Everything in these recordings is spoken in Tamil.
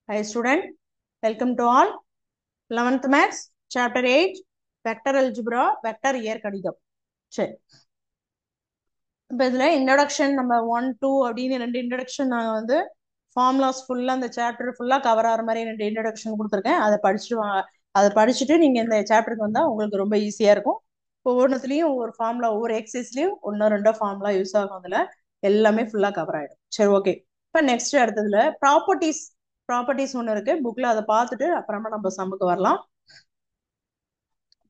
Hi student, welcome to all. 11th Maths, Chapter 8, Vector Algebra, Vector இயற்கணிதம். சரி, இப்போ இதில் இன்ட்ரடக்ஷன் நம்ம 1, 2 அப்படின்னு ரெண்டு இன்ட்ரடக்ஷன் நான் வந்து ஃபார்முலாஸ் ஃபுல்லாக அந்த சாப்டர் ஃபுல்லாக கவர் ஆகிற மாதிரி ரெண்டு இன்ட்ரடக்ஷன் கொடுத்துருக்கேன். அதை படிச்சுட்டு நீங்கள் இந்த சாப்டருக்கு வந்தால் உங்களுக்கு ரொம்ப ஈஸியாக இருக்கும். ஒவ்வொன்றுத்துலேயும் ஒவ்வொரு ஃபார்முலா, ஒவ்வொரு எக்ஸசைஸ்லையும் ஒன்றோ ரெண்டோ ஃபார்முலா யூஸ் ஆகும். அதில் எல்லாமே ஃபுல்லாக கவர் ஆகிடும். சரி, ஓகே. இப்போ நெக்ஸ்ட் அடுத்ததுல ப்ராப்பர்ட்டிஸ் ஒன்று இருக்கு புக்ல, அதை பார்த்துட்டு அப்புறமா நம்ம சம்முக்கு வரலாம்.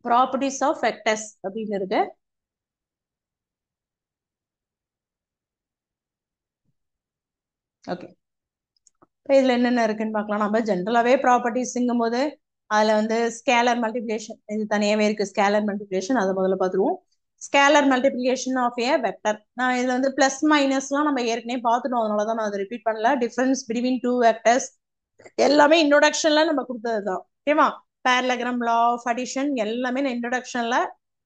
ப்ராப்பர்ட்டிஸ் ஆஃப் வெக்டர்ஸ் அப்படின்னு இருக்கு. ஓகே, இப்போ இதுல என்னென்ன இருக்குன்னு பார்க்கலாம். நம்ம ஜென்ரலாவே ப்ராப்பர்ட்டிஸ்ங்கும் போது அதுல வந்து ஸ்கேலர் மல்டிப்ளிகேஷன் இது தனியாவே இருக்கு. ஸ்கேலர் மல்டிப்ளிகேஷன் அதை முதல்ல பார்த்துருவோம். Scalar multiplication of a vector. நான் இதுல வந்து பிளஸ் மைனஸ்லாம் நம்ம ஏற்கனவே பார்த்துட்டோம், அதனாலதான் நான் அதை ரிப்பீட் பண்ணல. டிஃபரன்ஸ் பிட்வீன் டூ வெக்டர்ஸ் எல்லாமே இன்ட்ரோடக்ஷன்ல நம்ம கொடுத்ததுதான். ஓகேவா? பேரலகிராம், லா ஆஃப் அடிஷன் எல்லாமே நான் இன்ட்ரோடக்ஷன்ல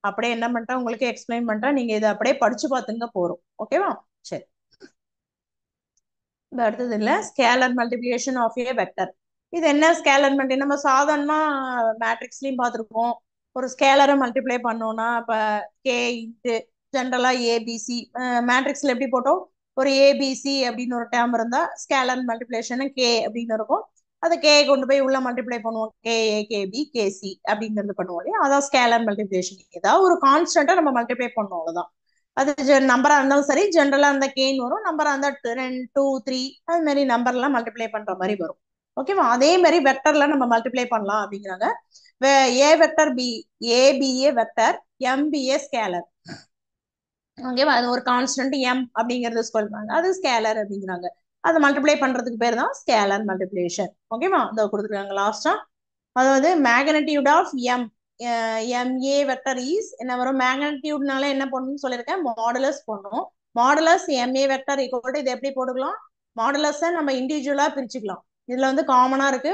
அப்படியே என்ன பண்ணிட்டேன் உங்களுக்கு எக்ஸ்பிளைன் பண்ணிட்டேன். நீங்க இதை அப்படியே படிச்சு பார்த்துங்க போறோம். ஓகேவா? சரி, இந்த அடுத்தது இல்ல scalar multiplication of a vector. இது என்ன ஸ்கேலர் மல்டி, நம்ம சாதாரணமா மேட்ரிக்ஸ்லயும் பார்த்துருக்கோம். ஒரு ஸ்கேலரை மல்டிப்ளை பண்ணோம்னா இப்ப கே இன்ட்டு ஜென்ரலா ஏபிசி மேட்ரிக்ஸ்ல எப்படி போட்டோம், ஒரு ஏபிசி அப்படின்னு ஒரு டேர்ம் இருந்தா ஸ்கேலர் மல்டிப்ளிகேஷன் கே அப்படின்னு இருக்கும். அதை கே கொண்டு போய் உள்ள மல்டிப்ளை பண்ணுவோம், கேஏ கேபி கேசி அப்படிங்கிறது பண்ணுவோம் இல்லையா? அதான் ஸ்கேலர் மல்டிப்ளிகேஷன். ஏதாவது ஒரு கான்ஸ்டன்ட்டை நம்ம மல்டிப்ளை பண்ணோம், அவ்வளவுதான். அது நம்பரா இருந்தாலும் சரி, ஜென்ரலா இருந்தா கேன்னு வரும், நம்பரா இருந்தா 2, 2, 3 அது மாதிரி நம்பர்லாம் மல்டிப்ளை பண்ற மாதிரி வரும். ஓகேவா? அதே மாதிரி வெக்டர்ல நம்ம மல்டிப்ளை பண்ணலாம் அப்படிங்கிறாங்க. A vector B, A be a vector, M be a scalar. ஓகேவா? அது ஒரு கான்ஸ்டன்ட் எம் அப்படிங்கறது சொல்றாங்க, அது ஸ்கேலர் அப்படிங்கிறாங்க. அதை மல்டிப்ளை பண்றதுக்கு பேர் தான் ஸ்கேலர் மல்டிப்ளிகேஷன். ஓகேவா? அதை கொடுத்துருக்காங்க லாஸ்டா. அதாவது magnitude of M, M A vector is என்ன வரும், மேக்னெட்டியூட்னால என்ன பண்ணணும்னு சொல்லியிருக்கேன், மாடுலஸ் பண்ணணும். மாடுலஸ் எம்ஏ வெக்டர் ஈக்குவல் இது எப்படி போட்டுக்கலாம், மாடுலஸை நம்ம இண்டிவிஜுவலா பிரிச்சுக்கலாம். இதுல வந்து காமனா இருக்கு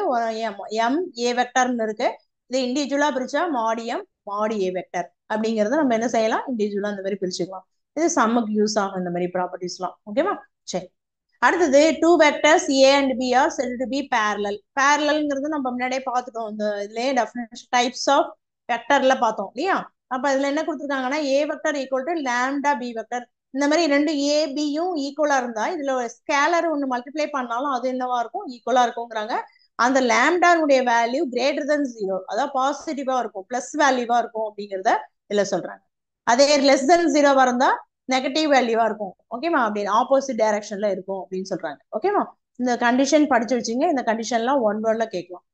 எம் ஏ வெக்டர்னு இருக்கு. இது இண்டிவிஜுவலா பிரிச்சா மாடியம் மாடி ஏ வெக்டர் அப்படிங்கறத நம்ம என்ன செய்யலாம், இண்டிவிஜுவலா இந்த மாதிரி பிரிச்சுக்கலாம். இது சம்முக்கு யூஸ் ஆகும் இந்த மாதிரி ப்ராப்பர்ட்டிஸ்லாம். ஓகேவா? சரி, அடுத்தது two vectors A and B are set to be parallel. பேரலல்ங்கிறது நம்ம முன்னாடியே பார்த்துட்டோம், இந்த இதுலயே டெஃபினேஷன் டைப்ஸ் ஆஃப் வெக்டர்ல பார்த்தோம் இல்லையா? அப்ப இதுல என்ன கொடுத்துருக்காங்கன்னா A vector equal to lambda B vector. இந்த மாதிரி ரெண்டு ஏ பியும் ஈக்குவலா இருந்தா இதுல ஸ்கேலர் ஒன்று மல்டிப்ளை பண்ணாலும் அது என்னவா இருக்கும், ஈக்குவலா இருக்குங்கிறாங்க. அந்த லாம்டானுடைய வேல்யூ கிரேட்டர் தென் 0, அதாவது பாசிட்டிவா இருக்கும், பிளஸ் வேல்யூவா இருக்கும் அப்படிங்கிறத இதுல சொல்றாங்க. அதே லெஸ் தென் 0 இருந்தா நெகட்டிவ் வேல்யூவா இருக்கும். ஓகேவா? அப்படின்னு ஆப்போசிட் டைரக்ஷன்ல இருக்கும் அப்படின்னு சொல்றாங்க. ஓகேவா? இந்த கண்டிஷன் படிச்சு வச்சுங்க. இந்த கண்டிஷன்லாம் ஒன் வேர்ட்ல கேட்கலாம்.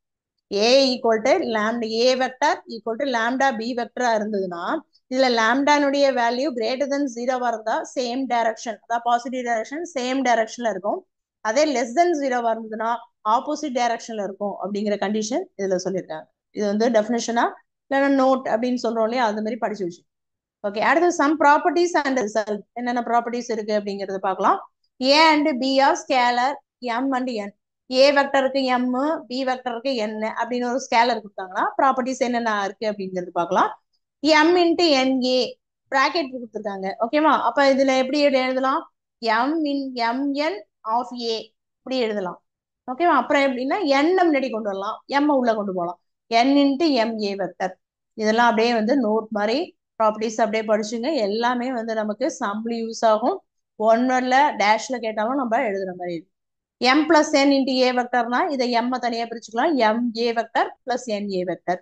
A equal to lambda, A vector equal to lambda B வெக்டரா இருந்ததுன்னா இதுல லாம்டானுடைய வேல்யூ கிரேட்டர் தென் 0 இருந்தா சேம் டைரக்ஷன், அதாவது பாசிட்டிவ் டைரக்ஷன் சேம் டைரக்ஷன்ல இருக்கும். அதே லெஸ் தென் 0 இருந்ததுன்னா ஆப்போசிட் டைரக்ஷன்ல இருக்கும் அப்படிங்கிற கண்டிஷன் இதுல சொல்லியிருக்காங்க. இது வந்து டெஃபினேஷனா இல்லைன்னா நோட் அப்படின்னு சொல்றோம் இல்லையா, அது மாதிரி படிச்சு வச்சு. ஓகே, அடுத்து சம் ப்ராப்பர்ட்டிஸ் அண்ட் ரிசல்ட். என்னென்ன ப்ராப்பர்ட்டிஸ் இருக்கு அப்படிங்கறது பார்க்கலாம். A and B are scalar M and N. ஏ வெக்டருக்கு எம், பி வெக்டருக்கு என் அப்படின்னு ஒரு ஸ்கேலர் கொடுத்தாங்கன்னா ப்ராப்பர்ட்டிஸ் என்னென்ன இருக்கு அப்படிங்கிறது பார்க்கலாம். எம் இன்ட்டு என்ஏ பிராக்கெட் கொடுத்துருக்காங்க. ஓகேவா? அப்ப இதுல எப்படி எழுதலாம், எம் இன் எம்என் ஆஃப் ஏ இப்படி எழுதலாம். ஓகேவா? அப்புறம் எப்படின்னா என் முன்னாடி கொண்டு வரலாம், எம் உள்ள கொண்டு போகலாம். N into MA vector. இதெல்லாம் அப்படியே வந்து நோட் மாதிரி ப்ராப்பர்ட்டிஸ் அப்படியே படிச்சுங்க. எல்லாமே வந்து நமக்கு சம்ல யூஸ் ஆகும். ஒன் வேர்ட்ல டேஷ்ல கேட்டாலும் நம்ம எழுதுற மாதிரி இருக்கும். M plus N into A வெக்டர்னா இதை எம் தனியா பிரிச்சுக்கலாம், M A vector plus N A vector.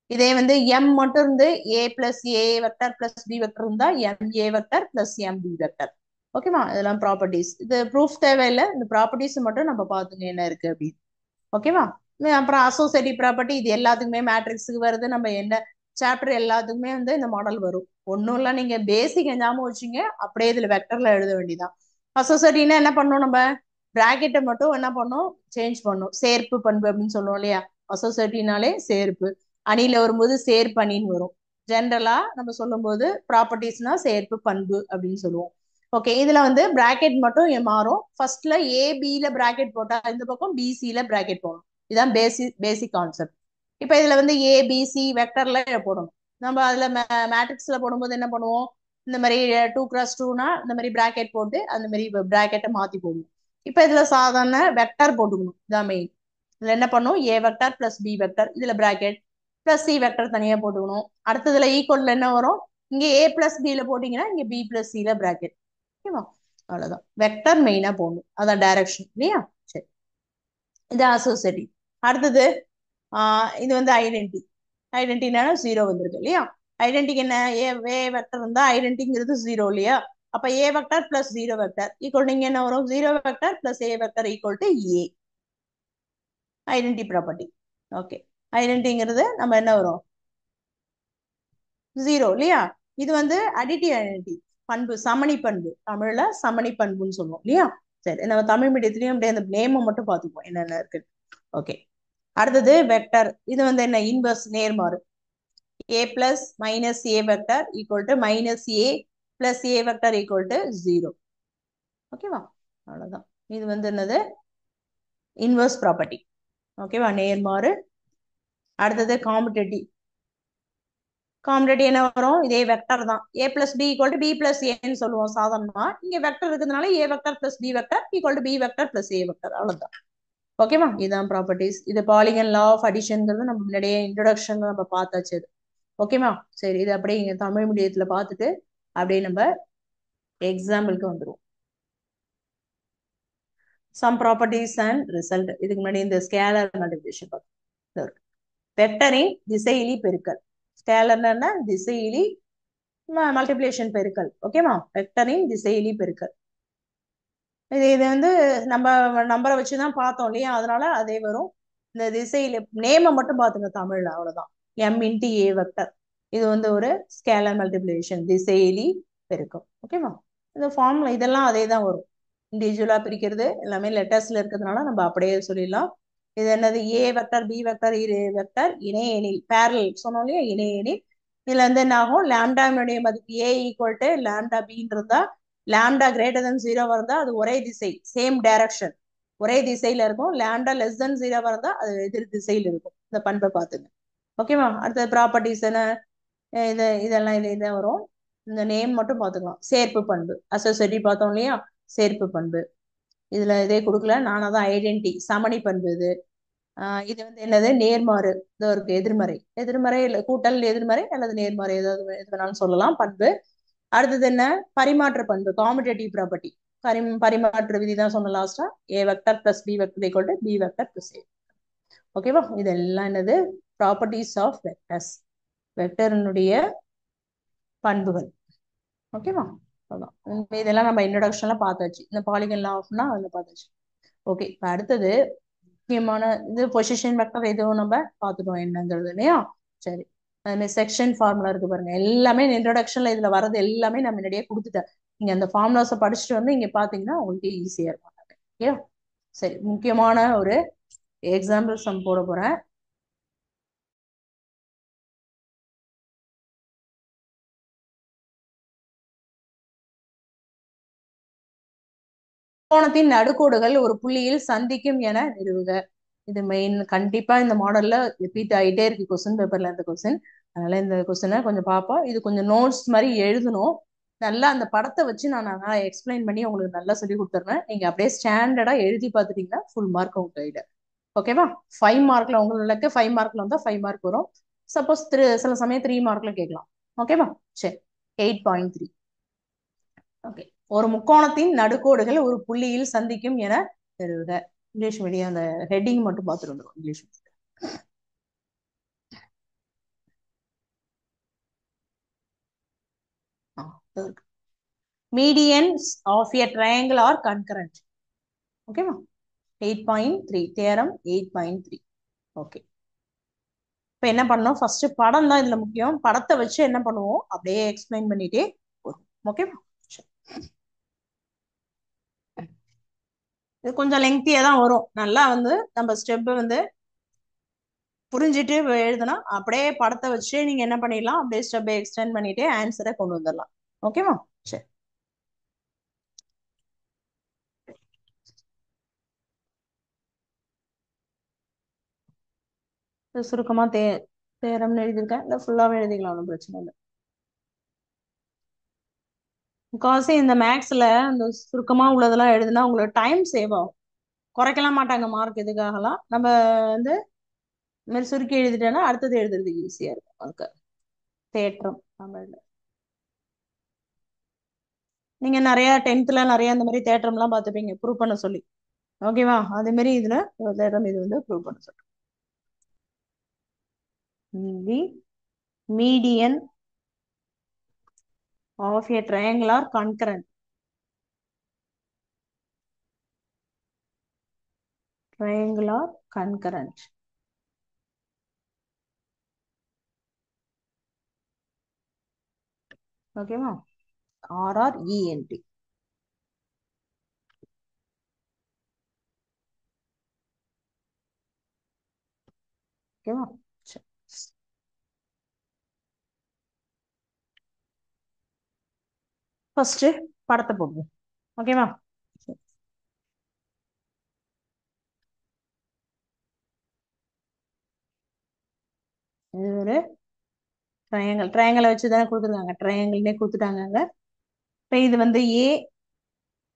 இதே வந்து எம் மட்டும் இருந்து A plus A vector plus B vector இருந்தா M A vector plus M B vector. ஓகேவா? இதெல்லாம் ப்ராப்பர்ட்டிஸ். இது ப்ரூஃப் தேவையில்லை, இந்த ப்ராப்பர்ட்டிஸ் மட்டும் நம்ம பார்த்துங்க என்ன இருக்கு அப்படின்னு. ஓகேவா? அப்புறம் அசோசியேட்டிவ் ப்ராப்பர்ட்டி, இது எல்லாத்துக்குமே மேட்ரிக்ஸுக்கு வருது. நம்ம என்ன சாப்டர் எல்லாத்துக்குமே வந்து இந்த மாடல் வரும். ஒன்றும் இல்லை, நீங்க பேசிக் ஞாபகம் வச்சுங்க, அப்படியே இதுல வெக்டர்ல எழுத வேண்டியதான். அசோசியேட்டிவ்னா என்ன பண்ணணும், நம்ம பிராக்கெட்டை மட்டும் என்ன பண்ணணும், சேஞ்ச் பண்ணணும். சேர்ப்பு பண்பு அப்படின்னு சொல்லுவோம் இல்லையா, அசோசியேட்டிவ்னாலே சேர்ப்பு. அணியில வரும்போது சேர்ப்பு அணின்னு வரும். ஜென்ரலா நம்ம சொல்லும் போது ப்ராப்பர்ட்டிஸ்னா சேர்ப்பு பண்பு அப்படின்னு சொல்லுவோம். ஓகே, இதுல வந்து பிராக்கெட் மட்டும் மாறும். ஃபர்ஸ்ட்ல ஏபில பிராக்கெட் போட்டா இந்த பக்கம் பிசில பிராக்கெட் போடணும். இதுதான் பேசிக் கான்செப்ட். இப்ப இதுல வந்து ஏபிசி வெக்டர்ல போடணும். நம்ம அதுல மேட்ரிக்ஸ்ல போடும்போது என்ன பண்ணுவோம், இந்த மாதிரி 2x2னா இந்த மாதிரி பிராக்கெட் போட்டு அந்த மாதிரி பிராக்கெட்டை மாத்தி போடணும். இப்ப இதுல சாதாரண வெக்டர் போட்டுக்கணும், இதான் மெயின். இதுல என்ன பண்ணும், A vector plus B vector, இதுல பிராக்கெட் பிளஸ் சி வெக்டர் தனியா போட்டுக்கணும். அடுத்ததுல ஈக்குவல்ல என்ன வரும், இங்க ஏ பிளஸ் பில போட்டீங்கன்னா இங்க பி பிளஸ் சில பிராக்கெட். ஓகேவா, அவ்வளவுதான். வெக்டர் மெயினா போடணும், அதான் டைரக்ஷன் இல்லையா. சரி, இது அசோசியேட்டிவ். அடுத்தது இது வந்து ஐடென்டி. ஐடென்டினா ஜீரோ வந்திருக்கு இல்லையா. ஐடென்டிக்கு என்ன, ஏ வெக்டர் இருந்தா ஐடென்டிங்கிறது ஜீரோ இல்லையா. அப்ப A vector plus zero vector equal இங்க என்ன வரும், zero vector plus A vector equal to A. Identity property. Okay, ஐடென்டிங்கிறது நம்ம என்ன வரும், ஜீரோ இல்லையா. இது வந்து அடிட்டிவ் ஐடென்டி, பண்பு, சமணி பண்பு, தமிழ்ல சமணி பண்புன்னு சொல்லுவோம் இல்லையா. சரி, நம்ம தமிழ் மீடியத்திலயும் அப்படியே அந்த நேமை மட்டும் பார்த்துப்போம் என்னென்ன இருக்கு. ஓகே, அடுத்தது வெக்டர். இது வந்து என்ன, இன்வர்ஸ், நேர்மாறு. A plus minus A vector equal to minus A plus A vector equal to zero. ஓகேவா, அவ்வளவுதான். இது வந்து என்னது, இன்வர்ஸ் ப்ராப்பர்ட்டி. ஓகேவா, நேர்மாறு. அடுத்தது காம்படேட்டிவ். காம்படேட்டிவ் என்ன வரும், இதே வெக்டர் தான். A plus B equal to B plus ஏன்னு சொல்லுவோம் சாதாரணமா. இங்க வெக்டர் இருக்கிறதுனால A vector plus B vector equal to B vector plus A vector, அவ்வளவுதான். ஓகேவா, இதுதான் ப்ராப்பர்ட்டிஸ். இது பாலிகன் லா ஆஃப் அடிஷன்ங்கிறது நம்ம முன்னாடியே இன்ட்ரோடக்ஷன்ல நம்ம பார்த்தாச்சு. ஓகேவா, சரி, இது அப்படியே இங்க தமிழ் மீடியத்துல பார்த்துட்டு அப்படியே நம்ம எக்ஸாம்பிளுக்கு வந்துடும். Some properties and result. இதுக்கு முன்னாடி இந்த ஸ்கேலர் மல்டிப்ளிகேஷன் பார்த்தோம். வெக்டரின் திசையிலி பெருக்கல். ஸ்கேலர்னா திசையிலி, மல்டிப்ளிகேஷன் பெருக்கல். ஓகேவா, வெக்டரின் திசையிலி பெருக்கல். இது வந்து நம்ம நம்பரை வச்சுதான் பார்த்தோம் இல்லையா, அதனால அதே வரும். இந்த திசையில நேம மட்டும் பாத்துங்க தமிழ்ல, அவ்வளவுதான். எம் இன்டி ஏ வெக்டர். இது வந்து ஒரு ஸ்கேலர் மல்டிப்ளிகேஷன், திசையிலி பெருக்கம். ஓகேவா, இந்த ஃபார்ம்ல இதெல்லாம் அதே தான் வரும். இண்டிவிஜுவலா பிரிக்கிறது எல்லாமே லெட்டர்ஸ்ல இருக்கிறதுனால நம்ம அப்படியே சொல்லிடலாம். இது என்னது, ஏ வெக்டர் பி வெக்டர் இரு வெக்டர் இணை எனில், பேரல் சொன்னோம் இல்லையா, இணை எனில். இதுல வந்து என்ன ஆகும், லாம்டானுடைய மதிப்பு ஏ ஈக்குவல் டு லாம்டா பின்னு இருந்தா, லாம்டா கிரேட்டர் தென் ஜீரோ இருந்தா அது ஒரே திசை, சேம் டைரக்ஷன், ஒரே திசையில இருக்கும். லாம்டா லெஸ் தென் ஜீரோ இருந்தா அது எதிர் திசையில் இருக்கும். இந்த பண்பை பார்த்துங்க. ஓகேவா, அடுத்த ப்ராப்பர்ட்டிஸ் என்ன, இதெல்லாம் இதான் வரும். இந்த நேம் மட்டும் பார்த்துக்கலாம். சேர்ப்பு பண்பு, அசோசியேட்டிவ் பார்த்தோம் இல்லையா, சேர்ப்பு பண்பு. இதுல இதே கொடுக்கல, நானா தான் ஐடென்டி, சமணி பண்பு. இது வந்து என்னது, நேர்மாறு. இதோ இருக்கு, எதிர்மறை. எதிர்மறை இல்ல கூட்டல் எதிர்மறை அல்லது நேர்மறை, ஏதாவது எது வேணாலும் சொல்லலாம் பண்பு. அடுத்தது என்ன, பரிமாற்ற பண்பு, காம்படேட்டிவ் ப்ராப்பர்ட்டி. பரிமாற்ற விதி தான் சொன்ன லாஸ்டா, A vector plus B vector equal to B vector plus A. ஓகேவா, இதெல்லாம் என்னது, ப்ராப்பர்ட்டிஸ் ஆஃப் வெக்டர்ஸ், வெக்டரினுடைய பண்புகள். ஓகேவா, அதான். இதெல்லாம் நம்ம இன்ட்ரோடக்ஷன்ல பார்த்தாச்சு. இந்த பாலிகன் லா ஆஃப்னா அதுல பார்த்தாச்சு. ஓகே, இப்போ அடுத்தது முக்கியமான இது பொசிஷன் வெக்டர், எதுவும் நம்ம பார்த்துட்டோம் என்னங்கிறது இல்லையா. சரி, அதுமாதிரி செக்ஷன் ஃபார்முலா இருக்கு பாருங்க, எல்லாமே இன்ட்ரோடக்ஷன்ல இதுல வர்றது எல்லாமே நான் முன்னாடியே கொடுத்துட்டேன். நீங்க அந்த ஃபார்முலாஸை படிச்சுட்டு வந்து இங்க பாத்தீங்கன்னா உங்களுக்கு ஈஸியா இருக்கும். ஓகே, சரி, முக்கியமான ஒரு எக்ஸாம்பிள் சம் போட போறேன். கோணத்தின் நடுக்கோடுகள் ஒரு புள்ளியில் சந்திக்கும் என நிறுவுக. இது மெயின், கண்டிப்பா இந்த மாடல்ல ரிப்பீட் ஆகிட்டே இருக்கு கொஸ்டின் பேப்பர்ல இந்த கொஸ்டின். அதனால இந்த கொஸ்டினை கொஞ்சம் பார்ப்போம். இது கொஞ்சம் நோட்ஸ் மாதிரி எழுதணும். நல்லா அந்த படத்தை வச்சு நான் நல்லா எக்ஸ்பிளைன் பண்ணி உங்களுக்கு நல்லா சொல்லி கொடுத்துருவேன். நீங்க அப்படியே ஸ்டாண்டர்டா எழுதி பார்த்துட்டீங்கன்னா ஃபுல் மார்க் உங்க கையில. ஓகேவா, 5 மார்க்ல உங்களுக்கு 5 மார்க்ல வந்தா 5 மார்க் வரும். சப்போஸ் சில சமயம் 3 மார்க்ல கேட்கலாம். ஓகேவா, சரி, 8.3. ஓகே, ஒரு முக்கோணத்தின் நடுக்கோடுகள் ஒரு புள்ளியில் சந்திக்கும் என நிறுவுக. இங்கிலீஷ் மீடியம் அந்த ஹெட்டிங் மட்டும் பார்த்துட்டு வந்துடும் English. Medians of a triangle are concurrent. ஓகேவா, 8.3 தியரம் 8.3. ஓகே, இப்போ என்ன பண்ணோம், ஃபர்ஸ்ட் படம் தான் இதுல முக்கியம். படத்தை வச்சு என்ன பண்ணுவோம், அப்படியே எக்ஸ்பிளைன் பண்ணிட்டே வரும். ஓகேவா, இது கொஞ்சம் லெங்க்தியா தான் வரும். நல்லா வந்து நம்ம ஸ்டெப் வந்து புரிஞ்சுட்டு எழுதுனா அப்படியே படத்தை வச்சு நீங்க என்ன பண்ணிடலாம், அப்படியே ஸ்டெப்பை எக்ஸ்டெண்ட் பண்ணிட்டு ஆன்சரை கொண்டு வந்துடலாம். ஓகேவா, சரி, சுருக்கமா தேரம்னு எழுதியிருக்கேன், இல்லை ஃபுல்லாவே எழுதிக்கலாம், ஒன்றும் பிரச்சனை இல்லை. முக்கால்வாசி இந்த மேக்ஸ்ல இந்த சுருக்கமா உள்ளதெல்லாம் எழுதுனா உங்களுக்கு டைம் சேவ் ஆகும். குறைக்கலாம் மாட்டாங்க மார்க் எதுக்காகலாம். நம்ம வந்து இந்த மாதிரி சுருக்கி எழுதிட்டேன்னா அடுத்தது எழுதுறதுக்கு ஈஸியா இருக்கும். அதுக்கு தேற்றம் தமிழ்ல நீங்க நிறைய 10th நிறைய இந்த மாதிரி தேற்றம் எல்லாம் பார்த்துப்பீங்க ப்ரூவ் பண்ண சொல்லி. ஓகேவா? அதே மாதிரி இதுல ஒரு தேற்றம் இது வந்து ப்ரூவ் பண்ண சொல்லி. The median of a triangle are concurrent. Triangle are concurrent. ஓகேவா? RRENT. ஓகேவா? ஃபர்ஸ்ட் படத்தை போடுவோம். ஓகேவா? இது ஒரு ட்ரையாங்கிள். ட்ரையாங்கிளை வச்சுதானே கொடுத்துருக்காங்க. ட்ரையாங்கிள்னே கொடுத்துட்டாங்க. இப்போ இது வந்து ஏ,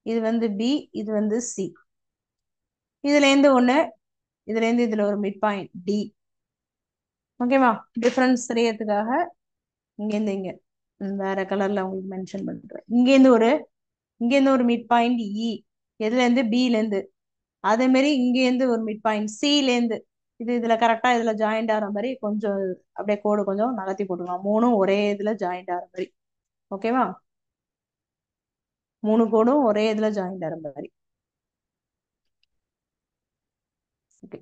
இது வந்து பி, இது வந்து சி. இதுல இருந்து ஒண்ணு, இதுல இருந்து இதுல ஒரு மிட் பாயிண்ட் டி. ஓகேவா? டிஃபரன்ஸ் தெரியறதுக்காக இங்க இருந்து இங்க வேற கலர்ல உங்களுக்கு மென்ஷன் பண்றேன். இங்க இருந்து ஒரு மிட் பாயிண்ட் இ, எதுல இருந்து பில இருந்து. அதே மாதிரி இங்க இருந்து ஒரு மிட் பாயிண்ட் சில இருந்து. இதுல கரெக்டா இதுல ஜாயிண்ட் ஆகிற மாதிரி கொஞ்சம் அப்படியே கோடு கொஞ்சம் நகர்த்தி போட்டுக்கலாம். மூணும் ஒரே இதுல ஜாயிண்ட் ஆகிற மாதிரி. ஓகேவா? 3 கோடும் ஒரே இதுல ஜாயிண்ட் ஆகிற மாதிரி. ஓகே,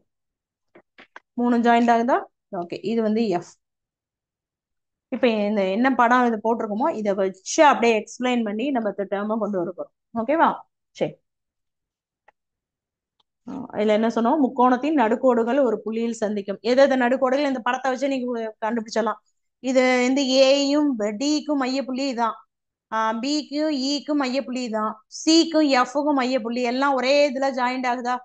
3 ஜாயிண்ட் ஆகுதா? ஓகே, இது வந்து எஃப். இப்ப இந்த என்ன படம் இது போட்டிருக்கோமோ இதை வச்சு அப்படியே எக்ஸ்பிளைன் பண்ணி நம்ம டேர்மை கொண்டு வர போறோம். ஓகேவா? சரி, இதுல என்ன சொன்னோம்? முக்கோணத்தின் நடுக்கோடுகள் ஒரு புள்ளியில் சந்திக்கும். எது நடுக்கோடுகள் இந்த படத்தை வச்சு நீங்க கண்டுபிடிச்சலாம். இது இந்த ஏயும் டிக்கும் மையப்புள்ளி இதான், பிக்கும் இக்கும் மையப்புள்ளி தான், சிக்கும் எஃப்க்கும் மையப்புள்ளி, எல்லாம் ஒரே இதுல ஜாயிண்ட் ஆகுதா?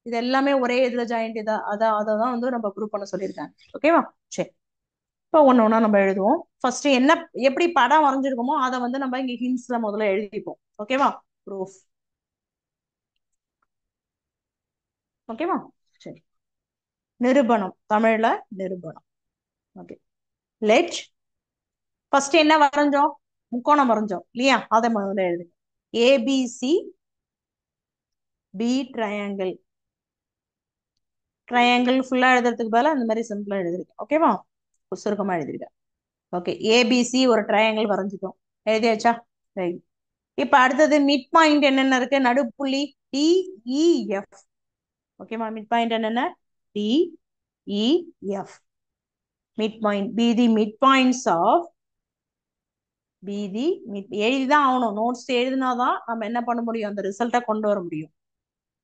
இது எல்லாமே ஒரே இதுல ஜாயிண்ட் இதா? அதான் வந்து நம்ம ப்ரூவ் பண்ண சொல்லியிருக்காங்க. ஓகேவா? சரி, இப்போ ஒண்ணு ஒண்ணா நம்ம எழுதுவோம். ஃபர்ஸ்ட் என்ன எப்படி படம் வரைஞ்சிருக்கோமோ அதை வந்து நம்ம இங்க ஹிண்ட்ஸ்ல முதல்ல எழுதிப்போம். ஓகேவா? ப்ரூஃப். ஓகேவா? சரி, நிரூபணம் தமிழ்ல நிரூபணம். ஓகே, லெட் ஃபர்ஸ்ட் என்ன வரைஞ்சோம்? முக்கோணம் வரைஞ்சோம் இல்லையா? அதை முதல்ல எழுதுங்க. ABC B triangle. ட்ரையாங்கிள் ஃபுல்லா எழுதுறதுக்கு பதிலா இந்த மாதிரி சிம்பிளா எழுதிருக்கேன். ஓகேவா? சுருக்கமா எழுதிருக்கேன். ஓகே, ஏபிசி ஒரு ட்ரையாங்கிள் வரைஞ்சிட்டோம். எழுதியாச்சா? ரைட். இப்ப அடுத்தது மிட் பாயிண்ட் என்னென்ன இருக்கு? நடுப்புள்ளி டிஇஎஃப். ஓகேவா? மிட் பாயிண்ட் என்னென்ன? DEF. Mid point be the mid points of எழுதிதான் ஆகணும். நோட்ஸ் எழுதினாதான் நம்ம என்ன பண்ண முடியும்? அந்த ரிசல்ட்டை கொண்டு வர முடியும்.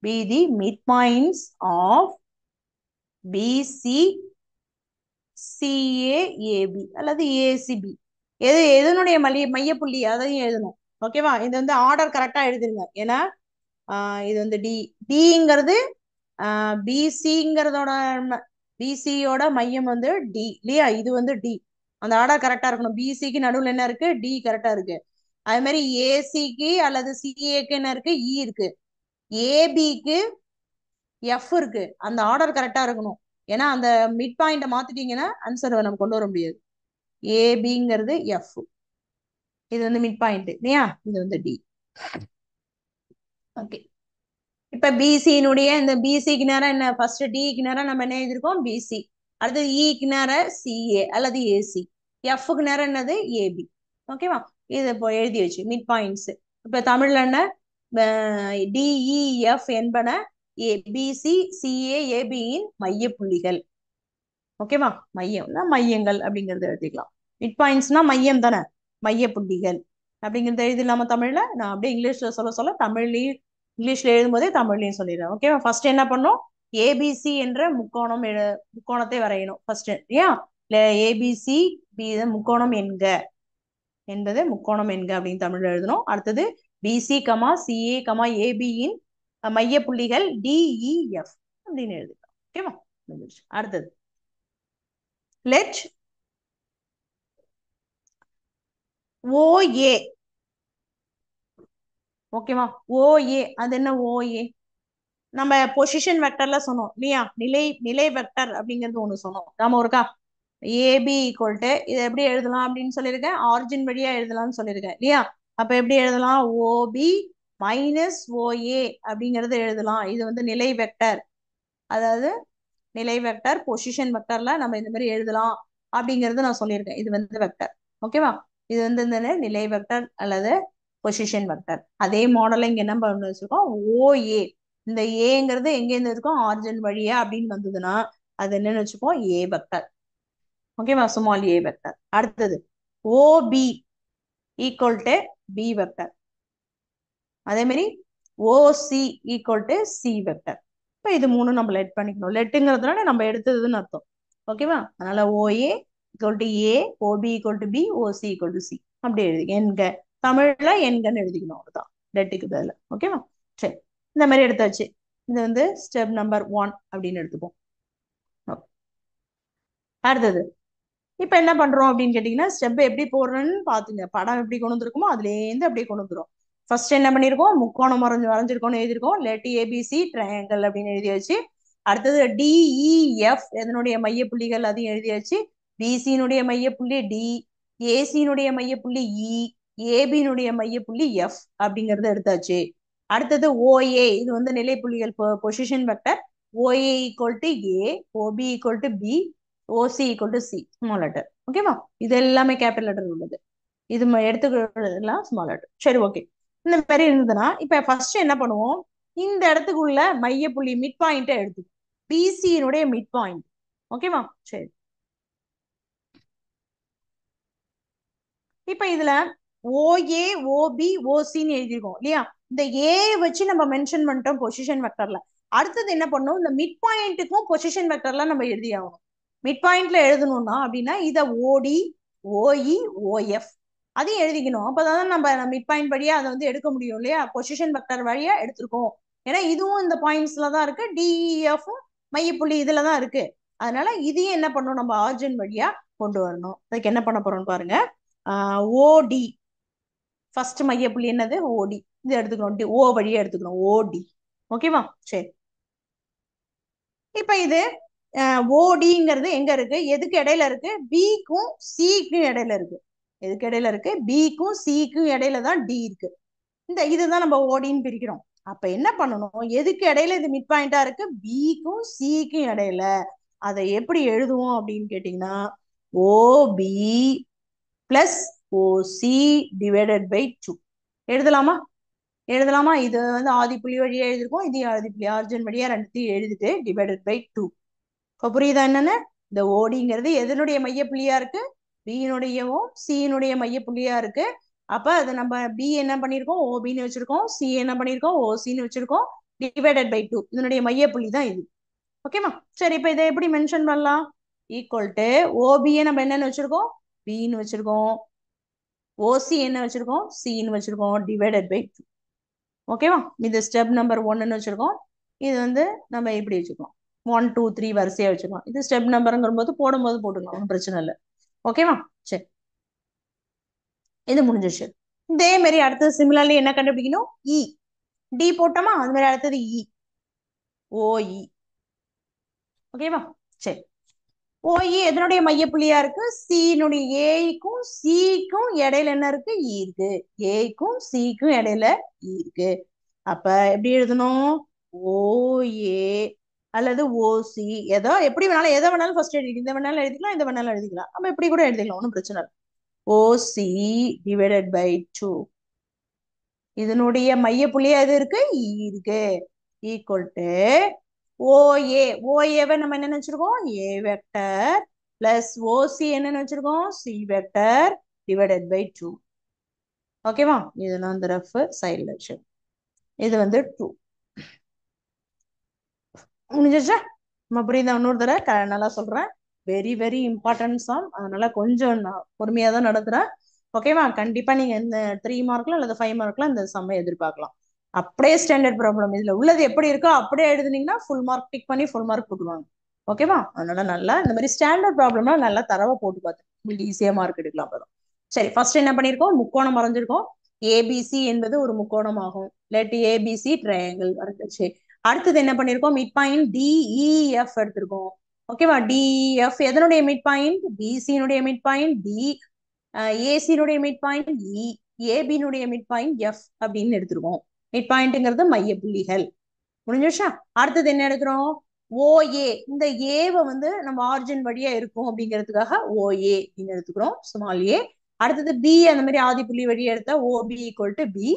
Be the mid points of BC CA AB அல்லது ஏசிபி. எதனுடைய மையப்புள்ளி அதையும் எழுதணும். ஓகேவா? இது வந்து ஆர்டர் கரெக்டா எழுதிருங்க. ஏன்னா இது வந்து டிங்கிறது பிசிங்கிறதோட பிசியோட மையம் வந்து டி இல்லையா? இது வந்து டி. அந்த ஆர்டர் கரெக்டா இருக்கணும். பிசிக்கு நடுவில் என்ன இருக்கு? டி கரெக்டா இருக்கு. அதே மாதிரி ஏசிக்கு அல்லது சிஏக்கு என்ன இருக்கு? இ இருக்கு. ஏபிக்கு எஃப் இருக்கு. அந்த ஆர்டர் கரெக்டா இருக்கணும். ஏன்னா அந்த மிட் பாயிண்ட மாத்திட்டீங்கன்னா ஆன்சர் நம்ம கொண்டு வர முடியாது. ஏபிங்கிறது எஃப், இது வந்து மிட் பாயிண்ட் இல்லையா? இது வந்து டி. ஓகே, இப்ப பிசியினுடைய இந்த பிசிக்கு நேரம் என்ன? ஃபர்ஸ்ட் டிக்கு நேரம் நம்ம என்ன எழுதிருக்கோம்? பிசி. அடுத்து இக்கு நேரம் சிஏ அல்லது ஏசி. எஃப்க்கு நேரம் என்னது? ஏபி. ஓகேவா? இது இப்போ எழுதி வச்சு மிட் பாயிண்ட்ஸ். இப்ப தமிழ்ல என்ன? டிஇஎஃப் என்பன ஏபிசி சிஏ ஏபியின் மைய புள்ளிகள். ஓகேவா? மையம்னா மையங்கள் அப்படிங்கறத எழுதிக்கலாம். மிட் பாயிண்ட்ஸ்னா மையம் தானே, மைய புள்ளிகள் அப்படிங்கறத எழுதிடலாமா தமிழ்ல? நான் அப்படியே இங்கிலீஷ்ல சொல்ல சொல்ல தமிழ்லயும் இங்கிலீஷ்ல எழுதும் போதே தமிழ்லயும் சொல்லிடுறேன். ஓகேவா? ஃபர்ஸ்ட் என்ன பண்ணும்? ஏபிசி என்ற முக்கோணத்தை வரையணும் ஃபர்ஸ்ட். ஏன் ஏபிசி பி முக்கோணம் என்க என்பது முக்கோணம் என்க அப்படின்னு தமிழ்ல எழுதணும். அடுத்தது பிசி கமா சிஏ கமா ஏபியின் மைய புள்ளிகள் டிஇஎஃப் அப்படின்னு எழுதிக்கலாம். ஓகேவா? அடுத்தது let OA. ஓகேவா? OA அது என்ன? OA நம்ம பொசிஷன் வெக்டர்ல சொன்னோம் இல்லையா, நிலை வெக்டர் அப்படிங்கிறது ஒண்ணு சொன்னோம். நாம ஒருக்கா ஏபி ஈக்குவல் டு இதை எப்படி எழுதலாம் அப்படின்னு சொல்லியிருக்கேன், ஆரிஜின் வழியா எழுதலாம்னு சொல்லியிருக்கேன் இல்லையா. அப்ப எப்படி எழுதலாம், ஓபி மைனஸ் ஓஏ அப்படிங்கறது எழுதலாம். இது வந்து நிலை வெக்டர், அதாவது நிலை வெக்டர் பொசிஷன் வெக்டர்ல நம்ம இந்த மாதிரி எழுதலாம் அப்படிங்கறது நான் சொல்லியிருக்கேன். இது வந்து வெக்டர், ஓகேவா. இது வந்து இந்த நிலை வெக்டர் அல்லது பொசிஷன் வெக்டர். அதே மாடலை இங்க என்ன பண்ணி வச்சிருக்கோம், ஓஏ. இந்த ஏங்கிறது எங்க இருந்து இருக்கும், ஆரிஜின் வழியா அப்படின்னு வந்ததுன்னா அது என்னன்னு வச்சுப்போம், ஏ வெக்டர், ஓகேவா, ஸ்மால் ஏ வெக்டர். அடுத்தது OB equal to B vector, அதே மாதிரி OC equal to C vector. இப்போ இது மூணும் நம்ம லெட் பண்ணிக்கணும். லெட்டுங்கிறதுனால நம்ம எடுத்ததுன்னு அர்த்தம், ஓகேவா. அதனால OA equal to A, OB equal to B, OC equal to C அப்படி எழுதி என்க, தமிழ்ல என்கன்னு எழுதிக்கணும், அவ்வளவுதான் லெட்டுக்கு பதில், ஓகேவா. சரி, இந்த மாதிரி எடுத்தாச்சு. இது வந்து ஸ்டெப் நம்பர் 1 அப்படின்னு எடுத்துப்போம். அடுத்தது இப்ப என்ன பண்றோம் அப்படின்னு கேட்டீங்கன்னா, ஸ்டெப் எப்படி போடுறோன்னு பாத்துங்க. படம் எப்படி கொண்டு வந்துருக்குமோ அதுல இருந்து அப்படியே கொண்டு வந்துரும். ஃபர்ஸ்ட் என்ன பண்ணிருக்கோம், முக்கோணம் வரைஞ்சிருக்கோம்னு எழுதிருக்கோம். லெட் ஏபிசி ட்ரையாங்கிள் அப்படின்னு எழுதியாச்சு. அடுத்தது டிஇஎஃப் எதனுடைய மைய புள்ளிகள் அதையும் எழுதியாச்சு. பிசியினுடைய மையப்புள்ளி டி, ஏசியினுடைய மையப்புள்ளி இ, ஏபியினுடைய மையப்புள்ளி எஃப் அப்படிங்கறத எடுத்தாச்சு. அடுத்தது ஓஏ, இது வந்து நிலைப்புள்ளிகள் position vector. OA equal to A, OB equal to B, OC equal to C small letter, ஓகேவா. இது எல்லாமே கேபிட்டல் லெட்டர் உள்ளது, இது எடுத்துக்கலாம் ஸ்மால் லெட்டர். சரி, ஓகே. இந்த மாதிரி இருந்ததுன்னா இப்ப ஃபர்ஸ்ட் என்ன பண்ணுவோம், இந்த இடத்துக்குள்ள மைய புள்ளி மிட் பாயிண்ட எடுத்து பிசியினுடைய மிட் பாயிண்ட், ஓகேவா. சரி, இப்ப இதுல ஓஏ ஓபி ஓசின்னு எழுதிருக்கோம் இல்லையா. இந்த ஏ வச்சு நம்ம மென்ஷன் பண்ணிட்டோம் பொசிஷன் வெக்டர்ல. அடுத்தது என்ன பண்ணும், இந்த மிட் பாயிண்ட்டுக்கும் பொசிஷன் வெக்டர்ல நம்ம எழுதி ஆகணும். மிட் பாயிண்ட்ல எழுதணும்னா அப்படின்னா இத ஓடி, ஓஇ, ஓஎஃப் அதையும் எழுதிக்கணும். அப்பதான் நம்ம மிட் பாயிண்ட் வழியா அதை வந்து எடுக்க முடியும் இல்லையா, பொசிஷன் வெக்டர் வழியா எடுத்திருக்கோம். ஏன்னா இதுவும் இந்த பாயிண்ட்ஸ்ல தான் இருக்கு, டிஇஎஃப் மையப்புள்ளி இதுலதான் இருக்கு. அதனால இதையும் என்ன பண்ணணும், நம்ம ஆர்ஜின் வழியா கொண்டு வரணும். அதுக்கு என்ன பண்ண போறோம்னு பாருங்க. ஓடி ஃபர்ஸ்ட் மையப்புள்ளி என்னது, ஓடி, இது எடுத்துக்கணும், ஓ வழியா எடுத்துக்கணும், ஓடி, ஓகேவா. சரி, இப்ப இது ஓடிங்கிறது எங்க இருக்கு, எதுக்கு இடையில இருக்கு, பிக்கும் சிக்கும் இடையில இருக்கு. எதுக்கு இடையில இருக்கு, பிக்கும் சிக்கும் இடையில தான் டி இருக்கு. இந்த இதுதான் நம்ம ஓடின்னு பிரிக்கிறோம். அப்ப என்ன பண்ணணும், எதுக்கு இடையில இது மிட் பாயிண்டா இருக்கு, பிக்கும் சிக்கும் இடையில. அதை எப்படி எழுதுவோம் அப்படின்னு கேட்டீங்கன்னா, OB plus OC divided by 2 எழுதலாமா. எழுதலாமா, இது வந்து ஆதிப்புள்ளி வழியா எழுதிருக்கோம், இது ஆதிப்புள்ளி ஆர்ஜின் வழியா ரெண்டுத்தையும் எழுதிட்டு டிவைடட் பை 2. இப்ப புரியுதா என்னன்னு, இந்த ஓடிங்கிறது எதனுடைய மையப்புள்ளியா இருக்கு, பியினுடையவும் சியினுடைய மையப்புள்ளியா இருக்கு. அப்ப அது நம்ம பி என்ன பண்ணிருக்கோம், ஓபின்னு வச்சிருக்கோம், சி என்ன பண்ணிருக்கோம், ஓசின்னு வச்சிருக்கோம், டிவைடட் பை 2 இதனுடைய மையப்புள்ளி தான் இது, ஓகேவா. சரி, இப்ப இதை எப்படி மென்ஷன் பண்ணலாம், ஈக்குவல் டு ஓபியை நம்ம என்னன்னு வச்சிருக்கோம், பின்னு வச்சிருக்கோம், ஓசி என்ன வச்சிருக்கோம், சின்னு வச்சிருக்கோம், டிவைடட் பை 2, ஓகேவா. இது ஸ்டெப் நம்பர் 1ன்னு வச்சிருக்கோம். இது வந்து நம்ம இப்படி வச்சுக்கோம், 1 2 3 வரிசையா வச்சுக்கலாம். இது ஸ்டெப் நம்பருங்கிற போது போடும்போது போட்டுக்கலாம், ஒன்றும் பிரச்சனை இல்லை, ஓகேவா. சரி, இது முடிஞ்சிச்சு. இதே மாதிரி அடுத்தது சிமிலர்லி என்ன கண்டுபிடிக்கணும், இ, டி போட்டோமா, அது மாதிரி அடுத்தது இ, ஓஇ, ஓகேவா. சரி, ஓஇ எதனுடைய மையப்புள்ளியா இருக்கு, சினுடைய ஏக்கும் சிக்கும் இடையில என்ன இருக்கு, இ இருக்கு. ஏக்கும் சிக்கும் இடையில இ இருக்கு. அப்ப எப்படி எழுதணும், ஓஏ அல்லது ஓசி, ஏதோ எப்படி வேணாலும், எதை வேணாலும் ஃபர்ஸ்ட் எழுதிக்கலாம், இந்த வேணாலும் எழுதிக்கலாம், இந்த வேணாலும் எழுதிக்கலாம், நம்ம இப்படி கூட எழுதிக்கலாம், ஒன்றும் பிரச்சனை இல்லை. ஓசி டிவைடட் பை 2 இதனுடைய மைய புள்ளியா எது இருக்கு, இ இருக்கு, ஈக்குவல் டு ஓஏ, ஓஏவை நம்ம என்ன வச்சிருக்கோம், ஏ வெக்டர் பிளஸ் ஓசி என்ன வச்சிருக்கோம், சி வெக்டர் டிவைடட் பை 2, ஓகேவா. இதெல்லாம் அந்த ரஃப் சைட்ல வச்சு, இது வந்து 2 முடிஞ்சிச்சா. நம்ம புரியுதா, இன்னொரு தடவை நல்லா சொல்றேன், வெரி வெரி இம்பார்ட்டன்ட் சம், அதனால கொஞ்சம் பொறுமையா தான் நடத்துறேன், ஓகேவா. கண்டிப்பா நீங்க இந்த 3 மார்க்ல அல்லது 5 மார்க்ல இந்த சம்மை எதிர்பார்க்கலாம். அப்படியே ஸ்டாண்டர்ட் ப்ராப்ளம், இதுல உள்ளது எப்படி இருக்கோ அப்படியே எழுதுனீங்கன்னா ஃபுல் மார்க் டிக் பண்ணி ஃபுல் மார்க் போட்டுருவாங்க, ஓகேவா. அதனால நல்லா இந்த மாதிரி ஸ்டாண்டர்ட் ப்ராப்ளம்லாம் நல்லா தரவா போட்டு பார்த்து உங்களுக்கு ஈஸியா மார்க் எடுக்கலாம். அப்பதான் சரி, ஃபர்ஸ்ட் என்ன பண்ணிருக்கோம், முக்கோணம் வரைஞ்சிருக்கோம். ஏபிசி என்பது ஒரு முக்கோணம் ஆகும். லெட் ஏபிசி ட்ரையாங்கிள் வரைஞ்சிச்சு. அடுத்தது என்ன பண்ணிருக்கோம், மிட் பாயிண்ட் டிஇஎஃப் எடுத்திருக்கோம். ஓகேவா, டிஇஎஃப் எதனுடைய மிட் பாயிண்ட், பிசியினுடைய மிட் பாயிண்ட் டி, ஏசியினுடைய மிட் பாயிண்ட் இ, ஏபியினுடைய மிட் பாயிண்ட் எஃப் அப்படின்னு எடுத்திருக்கோம். மிட் பாயிண்ட்ங்கிறது மைய புள்ளிகள். முடிஞ்சிருச்சா? அடுத்தது என்ன எடுக்கிறோம், ஓஏ. இந்த ஏவை வந்து நம்ம ஆரிஜின் வழியா இருக்கும் அப்படிங்கிறதுக்காக ஓஏ அப்படின்னு எடுத்துக்கிறோம், ஸ்மால் ஏ. அடுத்தது பி, அந்த மாதிரி ஆதி புள்ளி வழியா எடுத்தா OB equal to B,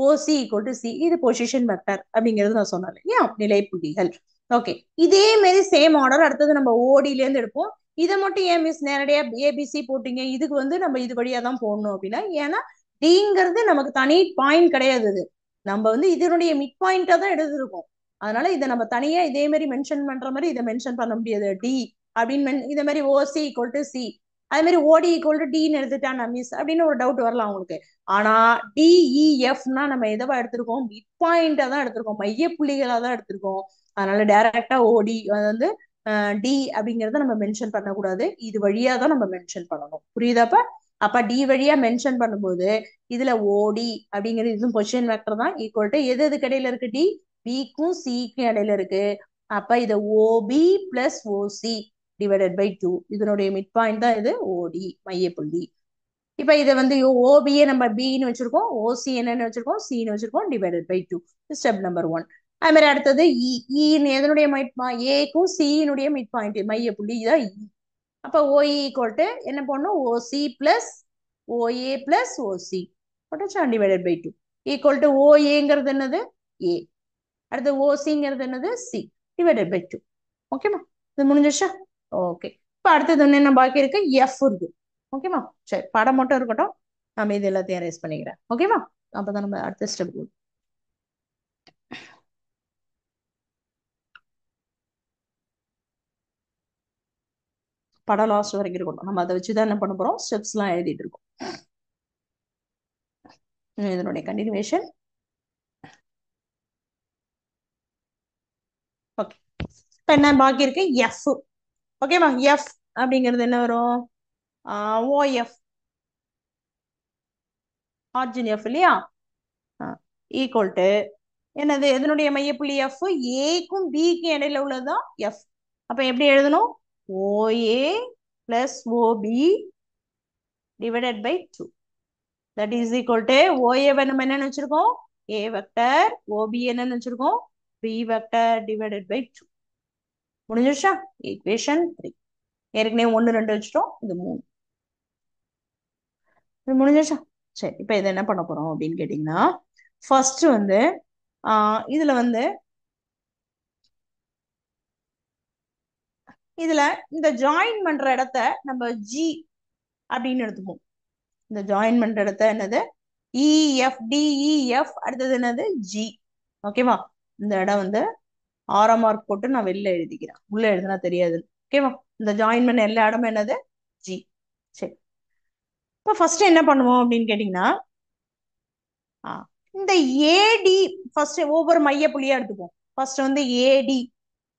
OC equal to C. இது பொசிஷன் வெக்டர் அப்படிங்கிறது நான் சொன்னேன் இல்லையா, நிலை புள்ளிகள். ஓகே, இதே மாதிரி சேம் ஆர்டர் அடுத்தது நம்ம ஓடில இருந்து எடுப்போம். இதை மட்டும் ஏன் மிஸ் நேரடியா ஏபிசி போட்டீங்க, இதுக்கு வந்து நம்ம இது வழியா தான் போடணும் அப்படின்னா, ஏன்னா டிங்கிறது நமக்கு தனி பாயிண்ட் கிடையாது, இது நம்ம வந்து இதனுடைய மிட் பாயிண்டா தான் எடுத்திருக்கோம். அதனால இதை நம்ம தனியா இதே மாதிரி மென்ஷன் பண்ற மாதிரி இதை மென்ஷன் பண்ண முடியாது. டி அப்படின்னு இதே மாதிரி ஓசி ஈக்குவல் டு சி, அதே மாதிரி ஓடி ஈக்குவல் டு டின்னு எடுத்துட்டான் மிஸ் அப்படின்னு ஒரு டவுட் வரலாம் உங்களுக்கு. ஆனா டிஇஎஃப்னா நம்ம எதவா எடுத்திருக்கோம், மிட் பாயிண்டா தான் எடுத்திருக்கோம், மைய புள்ளிகளா தான் எடுத்திருக்கோம். அதனால டைரக்டா ஓடி வந்து டி அப்படிங்கறத நம்ம மென்ஷன் பண்ணக்கூடாது, இது வழியா தான் நம்ம மென்ஷன் பண்ணணும். புரியுதாப்ப? அப்ப டி வழியா மென்ஷன் பண்ணும்போது இதுல ஓடி அப்படிங்கிறது இதுவும் பொசிஷன் வெக்டர் தான், ஈக்குவல் டு எது எதுக்கு இடையில இருக்கு, டி பிக்கும் சிக்கும் இடையில இருக்கு. அப்ப இது OB plus OC divided by 2, இதனுடைய மிட் பாயிண்ட் தான் இது ஓடி, மையப்புள்ளி. இப்ப இதை வந்து ஓபியை நம்ம பின்னு வச்சிருக்கோம், ஓசி என்னன்னு வச்சிருக்கோம், சின்னு வச்சிருக்கோம், டிவைடட் பை 2, ஸ்டெப் நம்பர் 1. அது மாதிரி அடுத்தது எதனுடைய ஏக்கும் சியினுடைய மிட் பாயிண்ட் மையப்புள்ளி தான் இ. அப்ப ஓஇ ஈக்குவல் டு என்ன பண்ணும், OC plus OA plus OC போட்டாச்சா, டிவைடட் பை 2 ஈக்குவல் டு ஓஏங்கிறது என்னது ஏ, அடுத்து ஓசிங்கிறது என்னது சி, டிவைடட் பை 2. ஓகேமா, இது முடிஞ்சிருச்சா? ஓகே, இப்போ அடுத்தது என்ன பாக்கி இருக்கு, எஃப் இருக்கு. ஓகேமா, சரி படம் மட்டும் இருக்கட்டும், நம்ம இது எல்லாத்தையும் அரேஸ் பண்ணிக்கிறேன். ஓகேமா, அப்பதான் நம்ம அடுத்த ஸ்டெப் போகும். படம் லாஸ்ட் வரைக்கும் இருக்கட்டும், நம்ம அதை வச்சுதான் என்ன பண்ண போறோம், ஸ்டெப்ஸ் எல்லாம் எழுதிட்டு இருக்கோம். இதனுடைய கண்டினியூவேஷன். ஓகே, இப்போ என்ன பாக்கி இருக்கு, எஃப். ஓகேவா, எஃப் அப்படிங்கிறது என்ன வரும், ஓஎஃப் ஆர்ஜின் எஃப் இல்லையா, ஈக்குவல் டு என்னது, எதனுடைய மையப்புள்ளி எஃப், ஏக்கும் பிக்கும் இடையில உள்ளதுதான் எஃப். அப்ப எப்படி எழுதணும், OA plus OB divided by 2, that is equal to OA நம்ம என்னன்னு வச்சிருக்கோம், ஏ வெக்டர், ஓபி என்னன்னு வச்சிருக்கோம், பி வெக்டர் டிவைடட் பை 2. முடிஞ்சிருச்சா, ஈக்குவேஷன் 3. ஏற்கனவே 1 2 வச்சுட்டோம், இது 3. இது முடிஞ்சிருச்சா? சரி, இப்ப இதை என்ன பண்ண போறோம் அப்படின்னு கேட்டீங்கன்னா, ஃபர்ஸ்ட் வந்து இதுல வந்து இதுல இந்த ஜாயின் பண்ற இடத்த நம்ம ஜி அப்படின்னு எடுத்துப்போம். இந்த ஜாயின் பண்ற இடத்த என்னது, இஎஃப் டிஇஎஃப், அடுத்தது என்னது ஜி. ஓகேவா, இந்த இடம் வந்து ஆறாம் மார்க் போட்டு நான் வெளில எழுதிக்கிறேன், உள்ள எழுதுனா தெரியாது. ஓகேவா, இந்த ஜாயின் பண்ண எல்லா இடமும் என்னது ஜி. சரி, இப்போ ஃபர்ஸ்ட் என்ன பண்ணுவோம் அப்படின்னு கேட்டீங்கன்னா, இந்த ஏடி ஃபர்ஸ்ட் ஒவ்வொரு மைய புள்ளியா எடுத்துப்போம். ஃபர்ஸ்ட் வந்து ஏடி,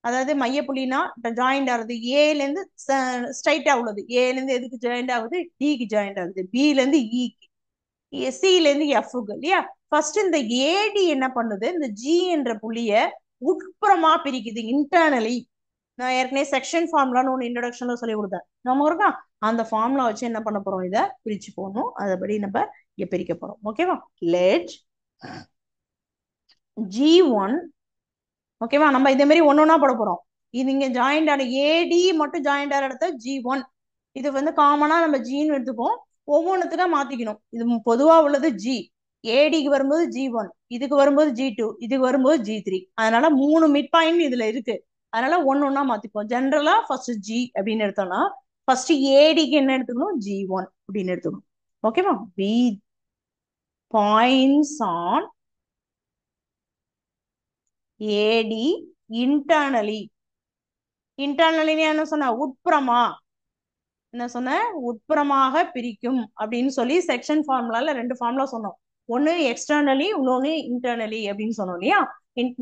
அதாவது மையப்புள்ளினா ஜாயிண்ட் ஆகுது, ஏல இருந்து ஸ்ட்ரைட்டா உள்ளது, ஏல இருந்து எதுக்கு ஜாயிண்ட் ஆகுது, டிக்கு ஜாயிண்ட் ஆகுது, பில இருந்து இக்கு, சில இருந்து எஃப்க்கு இல்லையா. ஃபர்ஸ்ட் இந்த ஏடி என்ன பண்ணுது, இந்த ஜி என்ற புள்ளிய உட்புறமா பிரிக்குது, இன்டர்னலி. நான் ஏற்கனவே செக்ஷன் ஃபார்முலான்னு ஒன்று இன்ட்ரோடக்ஷன்ல சொல்லி கொடுத்தேன், நம்ம இருக்கா, அந்த ஃபார்முலா வச்சு என்ன பண்ண போறோம், இதை பிரிச்சு போகணும், அதபடி நம்ம இங்க பிரிக்க போறோம். ஓகேவா, லெட் G1. ஓகேவா, நம்ம இதே மாதிரி ஒன்னொன்னா போட போறோம். இது இங்க ஜாயிண்ட் ஆன ஏடி மட்டும் ஜாயிண்ட் ஆகிற இடத்த G1, இது வந்து காமனா நம்ம ஜின்னு எடுத்துப்போம், ஒவ்வொன்றுத்துக்கா மாத்திக்கணும். இது பொதுவா உள்ளது ஜி, ஏடிக்கு வரும்போது G1, இதுக்கு வரும்போது G2, இதுக்கு வரும்போது G3. அதனால 3 மிட் பாயிண்ட் இதுல இருக்கு, அதனால ஒன்னொன்னா மாத்திப்போம். ஜென்ரலா ஃபர்ஸ்ட் ஜி அப்படின்னு எடுத்தோம்னா, ஃபர்ஸ்ட் ஏடிக்கு என்ன எடுத்துக்கணும், G1 அப்படின்னு எடுத்துக்கணும். ஓகேவா, B points on AD internally. Internally என்ன சொன்ன, உட்புறமா, என்ன சொன்ன, உட்புறமாக பிரிக்கும் அப்படின்னு சொல்லி செக்ஷன் ஃபார்முலால 2 ஃபார்முலா சொன்னோம். ஒன்னு எக்ஸ்டர்னலி, இன்னொன்னு இன்டர்னலி அப்படின்னு சொன்னோம் இல்லையா.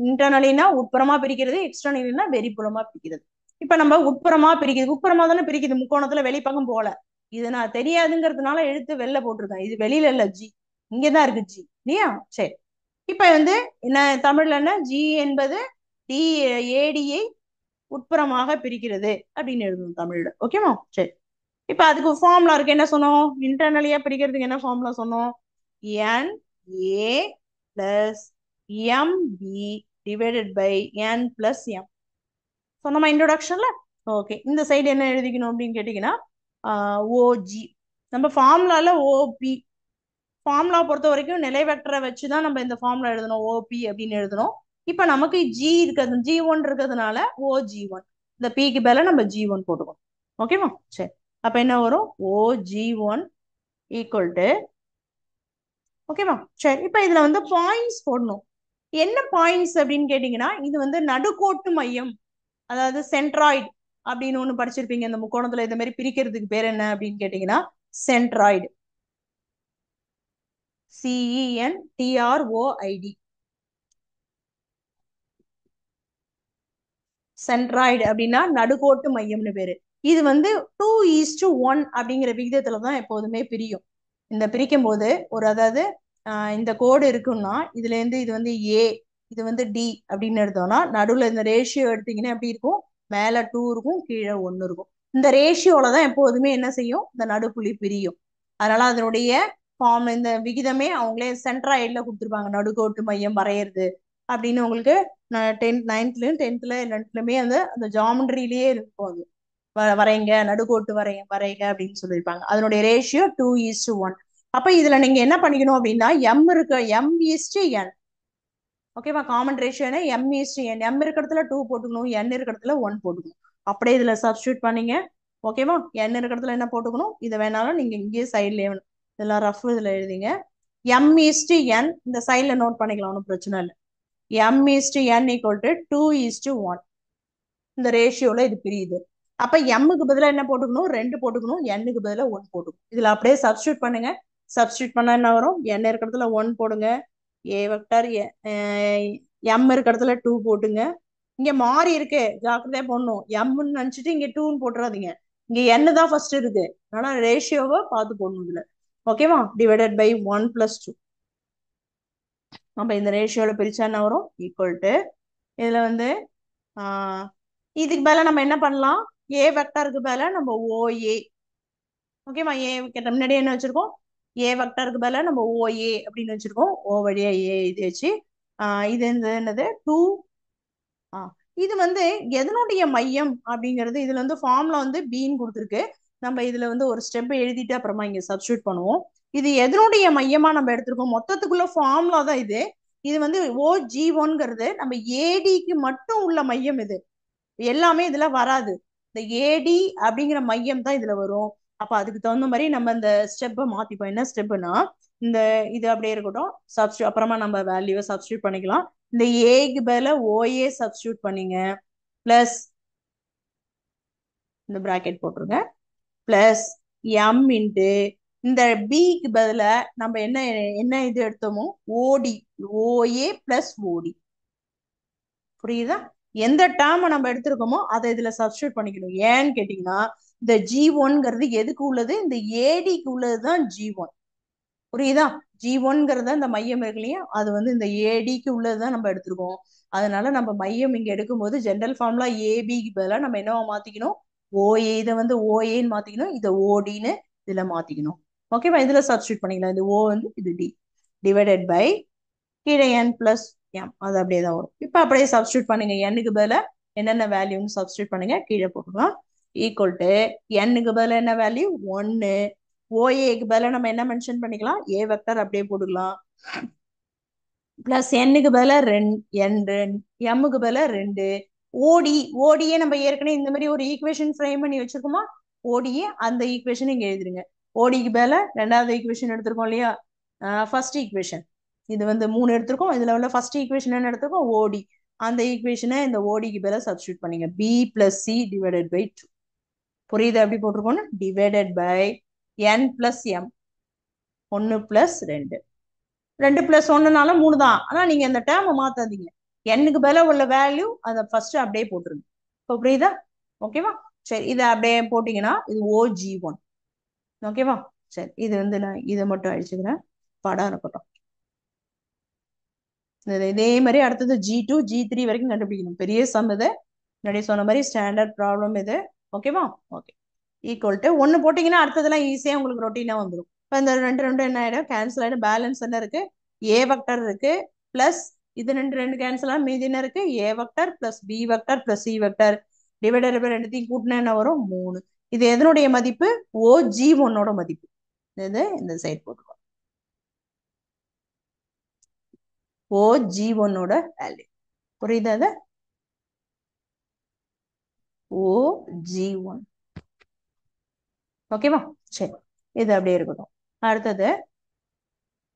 இன்டர்னலினா உட்புறமா பிரிக்கிறது, எக்ஸ்டர்னலினா வெளிப்புறமா பிரிக்கிறது. இப்ப நம்ம உட்புறமா பிரிக்குது, உட்புறமா தானே பிரிக்குது, முக்கோணத்துல வெளிப்பக்கம் போல. இது நான் தெரியாதுங்கிறதுனால எழுத்து வெளில போட்டிருக்கேன், இது வெளியில இல்ல ஜி, இங்கதான் இருக்கு ஜி இல்லையா. சரி, இப்ப வந்து என்ன தமிழ்ல என்ன, ஜி என்பது டி ஏடியை உட்புறமாக பிரிக்கிறது அப்படின்னு எழுதணும் தமிழ்ல. ஓகேவா? சரி, இப்ப அதுக்கு ஃபார்முலா இருக்கு. என்ன சொன்னோம்? இன்டர்னலியா பிரிக்கிறதுக்கு என்ன ஃபார்முலா சொன்னோம்? N A plus MB divided by N plus M சொன்னோமா இன்ட்ரோடக்ஷன்ல? ஓகே, இந்த சைடு என்ன எழுதிக்கணும் அப்படின்னு கேட்டீங்கன்னா ஓஜி. நம்ம ஃபார்முலால ஓபி, ஃபார்முலா பொறுத்த வரைக்கும் நிலை வெக்டரை வச்சுதான் நம்ம இந்த ஃபார்முலா எழுதணும், ஓபி அப்படின்னு எழுதணும். இப்ப நமக்கு ஜி இருக்கிறது, G1 இருக்கிறதுனால OG1, இந்த பிக்கு பேல நம்ம G1 போட்டுக்கணும். ஓகேவா? சரி, அப்ப என்ன வரும்? OG1 ஈக்குவல் டு, ஓகேவா? சரி, இப்ப இதுல வந்து பாயிண்ட்ஸ் போடணும். என்ன பாயிண்ட்ஸ் அப்படின்னு கேட்டீங்கன்னா, இது வந்து நடுக்கோட்டு மையம், அதாவது சென்ட்ராய்டு அப்படின்னு ஒண்ணு படிச்சிருப்பீங்க இந்த முக்கோணத்துல. இந்த மாதிரி பிரிக்கிறதுக்கு பேர் என்ன அப்படின்னு கேட்டீங்கன்னா சென்ட்ராய்டு. CENTROID, சென்ட்ராய்டு அப்படின்னா நடுக்கோட்டு மையம்னு பேரு. இது வந்து 2:1 அப்படிங்கிற விகிதத்துலதான் எப்போதுமே பிரியும். இந்த பிரிக்கும் போது ஒரு, அதாவது இந்த கோடு இருக்குன்னா இதுல இருந்து இது வந்து ஏ, இது வந்து டி அப்படின்னு எடுத்தோம்னா நடுவுல இந்த ரேஷியோ எடுத்தீங்கன்னா எப்படி இருக்கும்? மேல 2 இருக்கும், கீழே 1 இருக்கும். இந்த ரேஷியோல தான் எப்போதுமே என்ன செய்யும்? இந்த நடுப்புள்ளி பிரியும். அதனால அதனுடைய ஃபார்ம், இந்த விகிதமே அவங்களே சென்ட்ராய்டுல கொடுத்துருப்பாங்க, நடுக்கோட்டு மையம் வரையறது அப்படின்னு. உங்களுக்கு 9th 10th ரெண்டுலயுமே அந்த அந்த ஜாமெண்ட்ரியிலேயே இருக்கும். அது வரைங்க, நடுக்கோட்டு வரைங்க அப்படின்னு சொல்லியிருப்பாங்க. அதனுடைய ரேஷியோ 2:1. அப்ப இதுல நீங்க என்ன பண்ணிக்கணும் அப்படின்னா, எம் இருக்கு, M:N. ஓகேவா? Common ratio M:N. எம் இருக்கிறதுல 2 போட்டுக்கணும், N இருக்கிறதுல 1 போட்டுக்கணும். அப்படியே இதுல சப்ஸ்டியூட் பண்ணீங்க. ஓகேவா? N இருக்கிறதுல என்ன போட்டுக்கணும்? இதை வேணாலும் நீங்க இங்கேயே சைட்லயே இதெல்லாம் ரஃப் இதுல எழுதிங்க. M:N இந்த சைட்ல நோட் பண்ணிக்கலாம், ஒன்றும் பிரச்சனை இல்லை. M:N equal to 2:1. இந்த ரேஷியோல இது பிரியுது. அப்ப எம்முக்கு பதிலா என்ன போட்டுக்கணும்? 2 போட்டுக்கணும், Nக்கு பதிலா 1 போட்டுக்கணும். இதுல அப்படியே சப்ஸ்டியூட் பண்ணுங்க. சப்ஸ்டியூட் பண்ணா என்ன வரும்? N இருக்கிறதுல 1 போடுங்க, ஏ வெக்டர் எம் இருக்கிறதுல 2 போட்டுங்க. இங்க மாறி இருக்கு, ஜாக்கிரதையா போடணும். எம்னு நினைச்சிட்டு இங்க 2ன்னு போட்டுறாதீங்க. இங்க N தான் ஃபர்ஸ்ட் இருக்கு, ஆனா ரேஷியோவை பார்த்து போடணும் இதுல. ஓகேவா? Divided by 1 + 2. அப்ப இந்த ரேஷியோல பிரிச்சா என்ன வரும்? ஈக்குவல் டு, இதுல வந்து இதுக்கு மேல நம்ம என்ன பண்ணலாம்? ஏ வெக்டருக்கு மேல நம்ம OA. ஓகேவா? ஏ கிட்ட முன்னாடி என்ன வச்சிருக்கோம்? ஏ வெக்டருக்கு மேல நம்ம OA அப்படின்னு வச்சிருக்கோம். ஓ வழியா ஏ இது வச்சு இது என்னது 2. இது வந்து எதனுடைய மையம் அப்படிங்கிறது இதுல வந்து ஃபார்ம்ல வந்து பின்னு கொடுத்துருக்கு. நம்ம இதுல வந்து ஒரு ஸ்டெப் எழுதிட்டு அப்புறமா இங்க சப்ஸ்டியூட் பண்ணுவோம். இது எதனுடைய மையமா நம்ம எடுத்திருக்கோம்? மொத்தத்துக்குள்ள ஃபார்ம்லா தான் இது. இது வந்து OG1ங்கிறது நம்ம ஏடிக்கு மட்டும் உள்ள மையம். இது எல்லாமே இதுல வராது. இந்த ஏடி அப்படிங்கிற மையம் தான் இதுல வரும். அப்ப அதுக்கு தகுந்த மாதிரி நம்ம இந்த ஸ்டெப்பை மாத்திப்போம். என்ன ஸ்டெப்னா, இந்த இது அப்படியே இருக்கட்டும், சப்ஸ்டியூட் அப்புறமா நம்ம வேல்யூவை சப்ஸ்டியூட் பண்ணிக்கலாம். இந்த ஏக்கு பதில ஓஏ சப்ஸ்டியூட் பண்ணீங்க, பிளஸ் இந்த பிராக்கெட் போட்டுருங்க, பிளஸ் எம் இன்ட்டு இந்த பிக்கு பதில நம்ம என்ன என்ன இது எடுத்தோமோ ஓடி, ஓஏ பிளஸ் ஓடி. புரியுதா? எந்த டேர்ம் நம்ம எடுத்திருக்கோமோ அதை இதுல சப்ஸ்டியூட் பண்ணிக்கணும். ஏன்னு கேட்டீங்கன்னா, இந்த G1ங்கிறது எதுக்கு உள்ளது? இந்த ஏடிக்கு உள்ளதுதான் G1. புரியுதா? G1ங்கிறத இந்த மையம் இருக்கு இல்லையா, அது வந்து இந்த ஏடிக்கு உள்ளதுதான் நம்ம எடுத்திருக்கோம். அதனால நம்ம மையம் இங்க எடுக்கும்போது ஜெனரல் ஃபார்முலா ஏபிக்கு பதிலாக நம்ம என்னவா மாத்திக்கணும்? ஓஏ. இதை வந்து ஓஏன்னு மாத்திக்கணும், இதை ஓடின்னு இதுல மாத்திக்கணும். ஓகேவா? இதுல சப்ஸ்டியூட் பண்ணிக்கலாம். இது ஓ வந்து இது டி, டிவைடட் பை கீழே N + M. அது அப்படியே தான் வரும். இப்ப அப்படியே சப்ஸ்டியூட் பண்ணுங்க. Nக்கு பதிலா என்னென்ன வேல்யூன்னு சப்ஸ்டியூட் பண்ணுங்க, கீழே போட்டுக்கலாம். ஈக்குவல் டு Nக்கு பதிலா என்ன வேல்யூ? 1. ஓஏக்கு பதிலா நம்ம என்ன மென்ஷன் பண்ணிக்கலாம்? ஏ வெக்டர் அப்படியே போட்டுக்கலாம். பிளஸ் Nக்கு பதிலா 2, Mக்கு பதிலா 2. ஓடி, ஓடியே நம்ம ஏற்கனவே இந்த மாதிரி ஒரு ஈக்குவேஷன் ஃப்ரேம் பண்ணி வச்சிருக்கோமா? ஓடியே அந்த ஈக்குவேஷன் இங்க எழுதிருங்க. ஓடிக்கு பதிலா ரெண்டாவது ஈக்குவேஷன் எடுத்திருக்கோம் இல்லையா, ஃபர்ஸ்ட் ஈக்குவேஷன். இது வந்து 3 எடுத்திருக்கோம். இதுல உள்ள ஃபர்ஸ்ட் ஈக்குவேஷன் என்ன எடுத்திருக்கோம்? ஓடி. அந்த ஈக்குவேஷனை இந்த ஓடிக்கு பதிலா சப்ஸ்டியூட் பண்ணீங்க. B + C divided by 2. புரியுது எப்படி போட்டிருக்கோம்னு? Divided by N + M. 1 + 2. 2 + 1னால 3 தான். ஆனா நீங்க இந்த டேர்மை மாத்தாதீங்க. Nக்கு பதிலா உள்ள வேல்யூ அதை ஃபர்ஸ்ட் அப்படியே போட்டுருங்க. இப்போ புரியுதா? ஓகேவா? சரி, இதை அப்படியே போட்டீங்கன்னா இது OG1. ஓகேவா? சரி, இது வந்து நான் இதை மட்டும் அழிச்சுக்கிறேன், படம் இருக்கட்டும். இதே மாதிரி அடுத்தது G2 G3 வரைக்கும் கண்டுபிடிக்கணும். பெரிய சம் இது. முன்னாடி சொன்ன மாதிரி ஸ்டாண்டர்ட் ப்ராப்ளம் இது. ஓகேவா? ஓகே. ஈக்குவல் டு 1 போட்டிங்கன்னா அடுத்ததெல்லாம் ஈஸியாக உங்களுக்கு ரொட்டீனாக வந்துடும். இப்போ இந்த ரெண்டு என்ன ஆகிடும்? கேன்சல் ஆகிடும். பேலன்ஸ் என்ன இருக்கு? ஏ வெக்டர் இருக்கு பிளஸ் இது ரெண்டு கேன்சல் ஆகும். மீதி என்ன இருக்கு? A vector plus B vector plus C vector divided by ரெண்டுத்தையும் கூட்டினா என்ன வரும்? 3. இது எதனுடைய மதிப்பு? OG1ஓட மதிப்பு. இது இந்த சைட் போட்டுருவோம். OG1ஓட வேல்யூ புரியுதா? அது OG1. ஓகேவா? சரி, இது அப்படியே இருக்கட்டும். அடுத்தது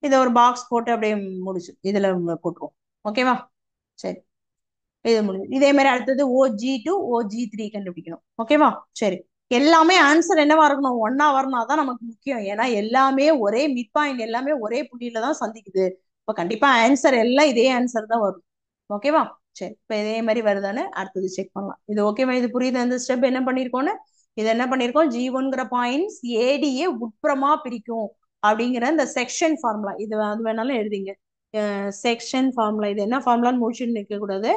இதை ஒரு பாக்ஸ் போட்டு அப்படியே முடிச்சு இதுல போட்டுருவோம். ஓகேவா? சரி, இது முடிஞ்சு. இதே மாதிரி அடுத்தது OG2 OG3 கண்டுபிடிக்கணும். ஓகேவா? சரி, எல்லாமே ஆன்சர் என்னவா இருக்கணும்? 1ஆ வரணும். அதான் நமக்கு முக்கியம். ஏன்னா எல்லாமே ஒரே மிட் பாயிண்ட், எல்லாமே ஒரே புள்ளியில தான் சந்திக்குது. இப்போ கண்டிப்பா ஆன்சர் எல்லாம் இதே ஆன்சர் தான் வரும். ஓகேவா? சரி, இப்போ இதே மாதிரி வருதான்னு அடுத்தது செக் பண்ணலாம். இது ஓகேவா? இது புரியுது? அந்த ஸ்டெப் என்ன பண்ணிருக்கோன்னு? இது என்ன பண்ணிருக்கோம்? G1ங்கிற பாயிண்ட்ஸ் ஏடியே உட்புறமா பிரிக்கும் அப்படிங்கிற இந்த செக்ஷன் ஃபார்முலா. இது அது வேணாலும் எழுதிங்க. Section formula. இது என்ன ஃபார்முலான்னு முடிச்சுட்டு நிற்க கூடாது.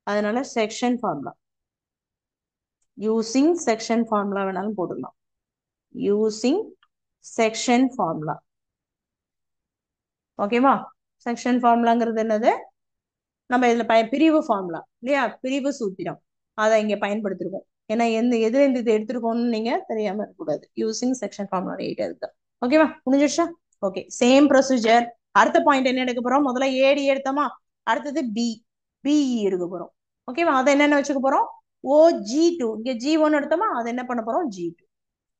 அதனால section formula using section formula வேணாலும் போட்டுக்கலாம். Using section formula. ஓகேவா? செக்ஷன் ஃபார்முலாங்கிறது என்னது? நம்ம இதுல பிரிவு ஃபார்முலா இல்லையா? பிரிவு சூத்திரம் அதை இங்க பயன்படுத்திருக்கோம். ஏன்னா எது இது எடுத்திருக்கோம்னு நீங்க தெரியாம இருக்கக்கூடாது. யூசிங் செக்ஷன் ஃபார்முலா 8 அதுதான். ஓகேவா? முடிஞ்சிடுச்சா? Okay, same procedure. அடுத்த பாயிண்ட் என்ன எடுக்க போறோம்? முதல்ல ஏடி எடுத்தோமா, அடுத்தது பிஇ எடுக்க போறோம். ஓகேவா? அதை என்னென்ன வச்சுக்க போறோம்? OG2. இங்க G1 எடுத்தோமா, அதை என்ன பண்ண போறோம்? G2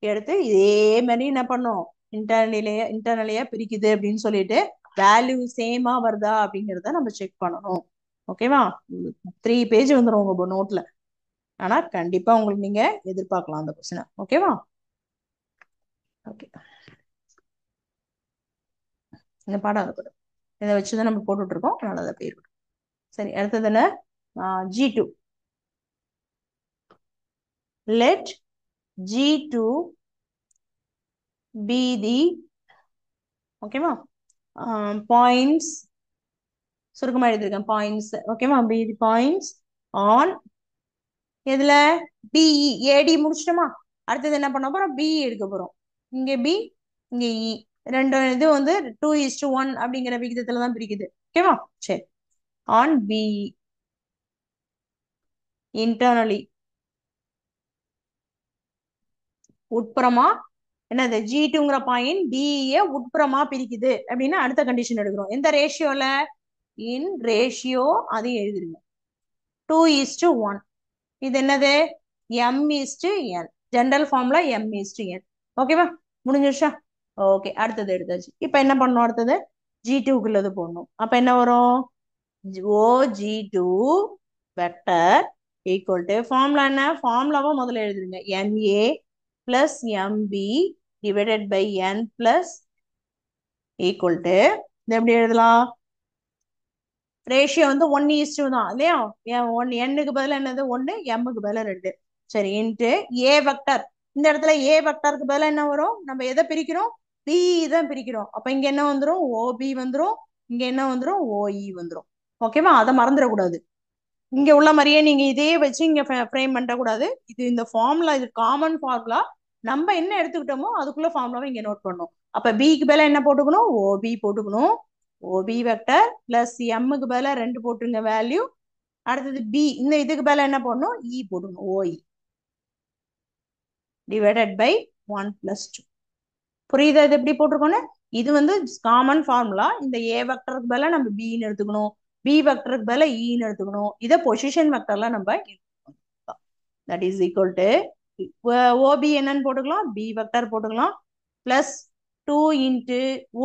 எடுத்து இதே மாதிரி என்ன பண்ணோம்? இன்டர்னலியா பிரிக்குது அப்படின்னு சொல்லிட்டு வேல்யூ சேமா வருதா அப்படிங்கிறத நம்ம செக் பண்ணணும். ஓகேவா? 3 பேஜ் வந்துடும் உங்க நோட்ல. ஆனா கண்டிப்பா உங்களுக்கு நீங்க எதிர்பார்க்கலாம் அந்த கொஸ்டினை. ஓகேவா? ஓகே, இந்த பாடம் இருக்கட்டும். இதை வச்சுதான் நம்ம போட்டுட்டு இருக்கோம். அதனால அதை அப்படி இருக்கட்டும். சரி, அடுத்தது என்ன? G2. Let G2 be the ஓகேவா பாயிண்ட்ஸ். சுருக்கமா எழுதிருக்கேன் பாயிண்ட்ஸ். ஓகேவா? be the points on இதுல பிஇ. ஏடி முடிச்சிட்டோமா, அடுத்தது என்ன பண்ண போறோம்? பிஇ எடுக்க போறோம். இங்க பி, இங்க இ. ரெண்டு இது வந்து 2:1 அப்படிங்கிற விகிதத்துல தான் பிரிக்குது. ஓகேவா? சரி, ஆன் பிஇ இன்டர்னலி உட்புறமா என்னது? G2ங்கிற பாயிண்ட் பிஇ உட்புறமா பிரிக்குது அப்படின்னா அடுத்த கண்டிஷன் எடுக்கிறோம். எந்த ரேஷியோல? இன் ரேஷியோ. அதையும் எழுதிருங்க. 2:1. இது என்னது? M:N. ஜெனரல் ஃபார்ம்ல M:N. ஓகேவா? முடிஞ்சிருச்சா? ஓகே, அடுத்தது எடுத்தாச்சு. இப்ப என்ன பண்ணணும்? அடுத்தது G2க்குள்ளது போடணும். அப்ப என்ன வரும்? OG2 vector equal to formula என்ன? ஃபார்முலாவை முதல்ல எழுதுங்க. NA plus MB divided by N plus equal to இது எப்படி எழுதலாம்? ரேஷியோ வந்து 1:2 தான் இல்லையா? Nக்கு பதிலா என்னது? 1, Mக்கு பதிலா 2. சரி, இன்ட்டு ஏ வெக்டர். இந்த இடத்துல ஏ வெக்டருக்கு பதிலா என்ன வரும்? நம்ம எதை பிரிக்கிறோம்? பிஇ தான் பிரிக்கிறோம். அப்ப இங்க என்ன வந்துடும்? ஓபி வந்துடும். இங்க என்ன வந்துடும்? ஓஇ வந்துடும். ஓகேவா? அதை மறந்துடக்கூடாது. இங்க உள்ள மாதிரியே நீங்க இதே வச்சு இங்க ஃப்ரேம் பண்ணக்கூடாது. இது இந்த ஃபார்முலா, இது காமன் ஃபார்முலா. நம்ம என்ன எடுத்துக்கிட்டோமோ அதுக்குள்ள ஃபார்முலாவை இங்க நோட் பண்ணணும். அப்ப பிக்கு பதிலா என்ன போட்டுக்கணும்? ஓபி போட்டுக்கணும். ஓபி வெக்டர் பிளஸ் எம்முக்கு பதிலா 2 போட்டுருங்க வேல்யூ. அடுத்தது பி, இந்த இதுக்கு பதிலா என்ன போடணும்? இ போட்டுக்கணும். OE divided by 1 + 2. புரியுதா இது எப்படி போட்டிருக்கோன்னு? இது வந்து காமன் ஃபார்முலா. இந்த ஏ வெக்டருக்கு பதிலா நம்ம பின்னு எடுத்துக்கணும். பி வெக்டருக்கு பதிலா இன்னு எடுத்துக்கணும். இதை பொசிஷன் வெக்டர்ல நம்ம that is equal to OB என்னன்னு போட்டுக்கலாம்? பி வெக்டர் போட்டுக்கலாம். Plus 2 into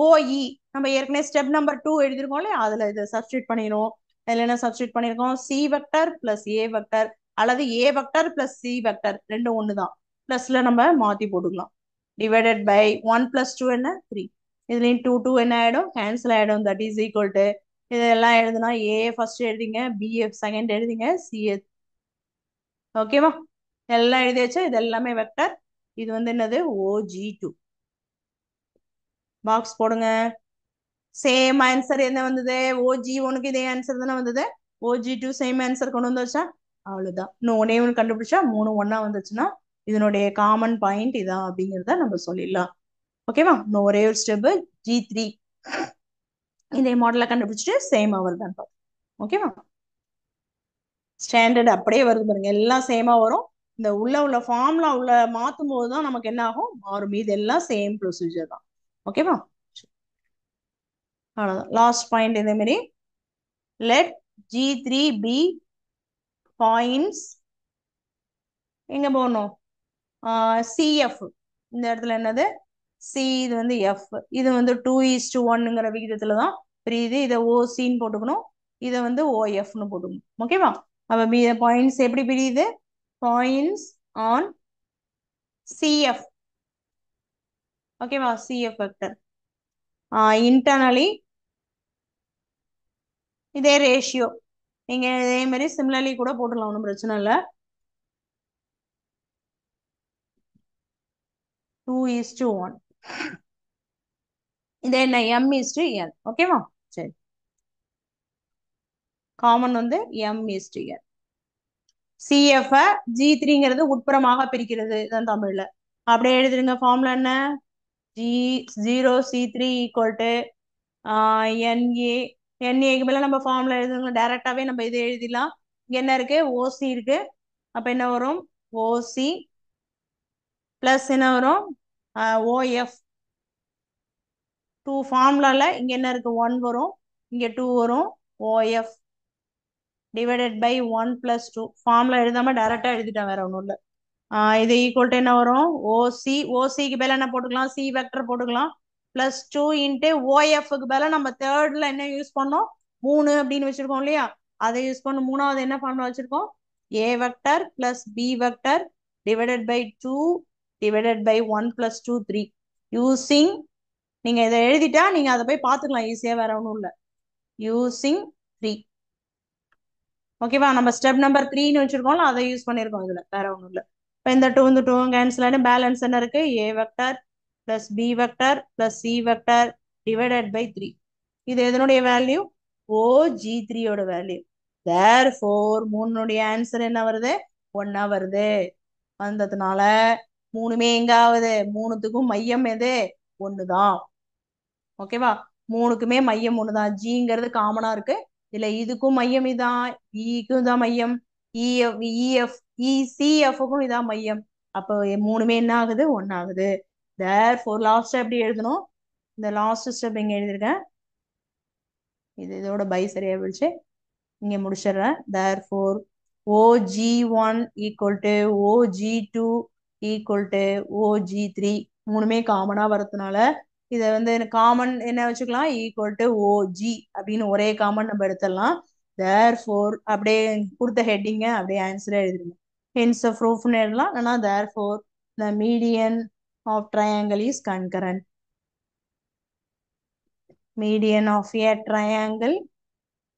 OE. நம்ம ஏற்கனவே ஸ்டெப் நம்பர் 2 எழுதிருக்கோம் இல்லையா? அதுல இதை சப்ஸ்டியூட் பண்ணிடும். அதுல என்ன சப்ஸ்டியூட் பண்ணிருக்கோம்? C vector plus A vector அல்லது A vector plus C vector ரெண்டும் ஒண்ணுதான். பிளஸ்ல நம்ம மாத்தி போட்டுக்கலாம். டிவைடட் பை 1 + 2 என்ன? 3. இதுலயும் 2 2 என்ன ஆயிடும்? கேன்சல் ஆயிடும். தட் இஸ் ஈக்குவல் டு இதெல்லாம் எழுதுனா ஏ ஃபர்ஸ்ட் எழுதிங்க, பிஎஃப் செகண்ட் எழுதிங்க, சிஏ. ஓகேவா? எல்லாம் எழுதி வச்சா இது எல்லாமே வெக்டர். இது வந்து என்னது? OG2. பாக்ஸ் போடுங்க. சேம் ஆன்சர் என்ன வந்தது? OG1க்கு இதே ஆன்சர் தானே வந்தது. OG2 சேம் ஆன்சர் கொண்டு வந்து வச்சா அவ்வளவுதான். இன்னும் ஒன்னே ஒன்று கண்டுபிடிச்சா 3 ஒண்ணா வந்துச்சுன்னா இதனுடைய காமன் பாயிண்ட் இதான் அப்படிங்கிறத நம்ம சொல்லிடலாம். ஓகேவா? இன்னும் ஒரே ஒரு ஸ்டெப் G3 இதே மாடலை கண்டுபிடிச்சிட்டு சேம் அவர் தான். ஓகேவா? ஸ்டாண்டர்ட் அப்படியே வருது பாருங்க, எல்லாம் சேமா வரும். இந்த உள்ள ஃபார்முலா உள்ள மாத்தும் போதுதான் நமக்கு என்ன ஆகும், மாறும். இது எல்லாம் சேம் ப்ரொசீஜர் தான். ஓகேவா? அவ்வளவுதான். லாஸ்ட் பாயிண்ட் இதே மாதிரி லெட் G3 be பாயிண்ட்ஸ் எங்க போகணும், CF. இந்த இடத்துல என்னது C, இது வந்து F, இது வந்து 2:1ங்கிற விகிதத்துல தான் பிரியுது. இதை OCன்னு போட்டுக்கணும், இதை வந்து OFன்னு போட்டுக்கணும். ஓகேவா? அப்ப பாயிண்ட்ஸ் எப்படி பிரியுது, பாயிண்ட்ஸ் ஆன் CF. ஓகேவா? CF வெக்டர் இன்டர்னலி இதே ரேஷியோ நீங்க இதே மாதிரி சிமிலர்லி கூட போட்டுக்கலாம், ஒன்றும் பிரச்சனை இல்லை. 2:1 இது என்ன, M:N. ஓகேவா? சரி, காமன் வந்து M:N. CF G3ங்கிறது உட்புறமாக பிரிக்கிறது இதான் தமிழ்ல. அப்படியே எழுதிருங்க. ஃபார்முலா என்ன, G0C3 ஈக்குவல் டு NA. NAக்கு மேல நம்ம ஃபார்முலா எழுதுங்க, டைரக்டாவே நம்ம இதை எழுதிடலாம். இங்க என்ன இருக்கு, OC இருக்கு. அப்ப என்ன வரும், OC பிளஸ் என்ன வரும், OF. 2 ஃபார்முலால இங்க என்ன இருக்கு, 1 வரும், இங்க 2 வரும். OF divided by 1 plus 2. Formula எழுதாம டைரக்டா எழுதிட்டேன், வேற ஒன்றும் இல்லை. இது ஈக்குவல் டு என்ன வரும், OCக்கு மேல என்ன போட்டுக்கலாம், C வெக்டர் போட்டுக்கலாம். பிளஸ் 2 இன்ட்டு OFக்கு மேல நம்ம தேர்ட்ல என்ன யூஸ் பண்ணோம், 3 அப்படின்னு வச்சிருக்கோம் இல்லையா, அதை யூஸ் பண்ண மூணாவது என்ன ஃபார்முலா வச்சிருக்கோம், A vector plus B vector divided by 2 divided by 1 plus 2 3. Using, நீங்க இதை எழுதிட்டா நீங்க அதை போய் பார்த்துக்கலாம் ஈஸியா, வேற ஒன்றும் இல்லை. யூசிங் 3. ஓகேவா? நம்ம ஸ்டெப் நம்பர் 3ன்னு வச்சிருக்கோம்ல, அதை யூஸ் பண்ணிருக்கோம் இதுல, வேற ஒன்றும் இல்லை. இப்போ இந்த 2 கேன்சல் ஆகிட்டு பேலன்ஸ் என்ன இருக்கு, A vector plus B vector plus C vector divided by 3. இது எதனுடைய வேல்யூ, OG3யோட வேல்யூ. தேர்ஃபோர் 3னுடைய ஆன்சர் என்ன வருது, 1 வருது. வந்ததுனால 3மே எங்க ஆகுது, 3த்துக்கும் மையம் எது, 1 தான். ஓகேவா? 3க்குமே மையம் 1 தான். Gங்கிறது காமனா இருக்கு, இல்ல இதுக்கும் மையம் இதான், Eக்கும் தான் மையம், CFக்கும் இதான் மையம். அப்போ 3மே என்ன ஆகுது, 1 ஆகுது. தேர்ஃபோர் லாஸ்ட் எப்படி எழுதணும், இந்த லாஸ்ட் ஸ்டெப் இங்க எழுதிருக்கேன், இதோட பை சரியா போயிடுச்சு, இங்க முடிச்சிடுறேன். Therefore OG1 equal to OG2 equal to OG3. 3மே காமனா வரதுனால இதை வந்து காமன் என்ன வச்சுக்கலாம், ஈக்குவல் டு OG அப்படின்னு ஒரே காமன் நம்ம எடுத்துடலாம். தேர்ஃபோர் அப்படியே கொடுத்த ஹெட்டிங்க அப்படியே ஆன்சரே எழுதிருங்க. ஹென்ஸ் ப்ரூஃப்னு எழுதலாம், இல்லைன்னா therefore the median of triangle is concurrent. Median of a triangle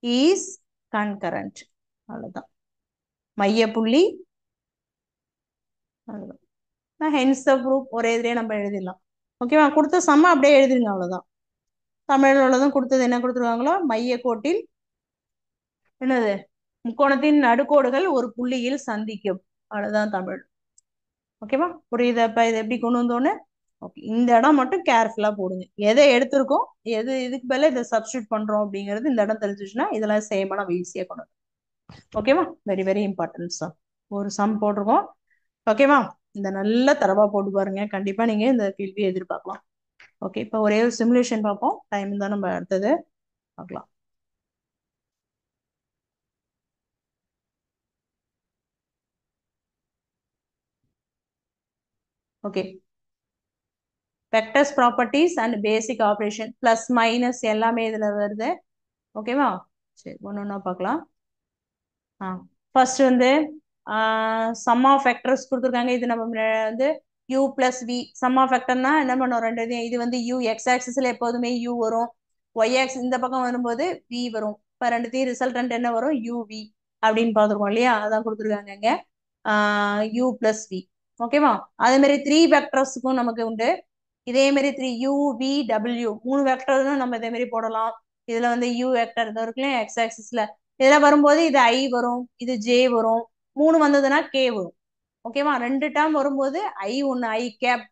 is concurrent. அவ்வளவுதான், மைய புள்ளி. அவ்வளவுதான், ஹென்ஸ் ப்ரூஃப் ஒரே இதுலயே நம்ம எழுதிடலாம். ஓகேவா? கொடுத்த சம்ம அப்படியே எழுதிருங்க, அவ்வளவுதான். தமிழ்ல உள்ளதும் கொடுத்தது என்ன கொடுத்துருவாங்களோ, மைய கோட்டில் என்னது, முக்கோணத்தின் நடுக்கோடுகள் ஒரு புள்ளியில் சந்திக்கும். அவ்வளவுதான் தமிழ். ஓகேவா? புரியுதா? இப்ப இது எப்படி கொண்டு வந்தோன்னு. ஓகே, இந்த இடம் மட்டும் கேர்ஃபுல்லா போடுங்க, எதை எடுத்திருக்கோம் எது இதுக்கு மேல இதை சப்ஸ்டியூட் பண்றோம் அப்படிங்கிறது இந்த இடம் தெரிஞ்சிச்சுன்னா இதெல்லாம் சேமா நம்ம ஈஸியா கொண்டு வரும். ஓகேவா? Very very important sum. ஒரு சம் போட்டிருக்கோம். ஓகேவா? இந்த நல்ல தரவா போட்டு பாருங்க, கண்டிப்பா நீங்க இந்த கேள்வியை எதிர்பார்க்கலாம். ஓகே, இப்போ ஒரே ஒரு சிமுலேஷன் பார்ப்போம், டைம் தான் நம்ம அடுத்தது பார்க்கலாம். Okay, vectors properties and basic operation plus minus எல்லாமே இதுல வருது. ஓகேவா? சரி, ஒன்னொன்னா பார்க்கலாம். ஃபர்ஸ்ட் வந்து சம் ஆஃப் வெக்டர்ஸ் கொடுத்துருக்காங்க. இது நம்ம வந்து u plus v sum of வெக்டர்னா என்ன பண்ணோம், ரெண்டு இது வந்து u எக்ஸ் ஆக்சிஸ்ல எப்போதுமே u வரும், ஒய் ஆக்சிஸ் இந்த பக்கம் வரும்போது v வரும். இப்போ ரெண்டுத்தையும் ரிசல்டன்ட் என்ன வரும், uv அப்படின்னு பார்த்துருக்கோம் இல்லையா, அதான் கொடுத்துருக்காங்க இங்க u பிளஸ் v. ஓகேவா? அதே மாதிரி 3 வெக்டர்ஸுக்கும் நமக்கு உண்டு. இதே மாதிரி 3 u v w 3 வெக்டரும் நம்ம இதே மாதிரி போடலாம். இதுல வந்து u வெக்டர் இதோ இருக்குல்ல எக்ஸ் ஆக்சிஸ்ல, இதுல வரும்போது இது i வரும், இது j வரும், 3 வந்ததுன்னா k வரும். ஓகேவா? 2 டேர்ம் வரும்போது i ஒன்னு i கேப்,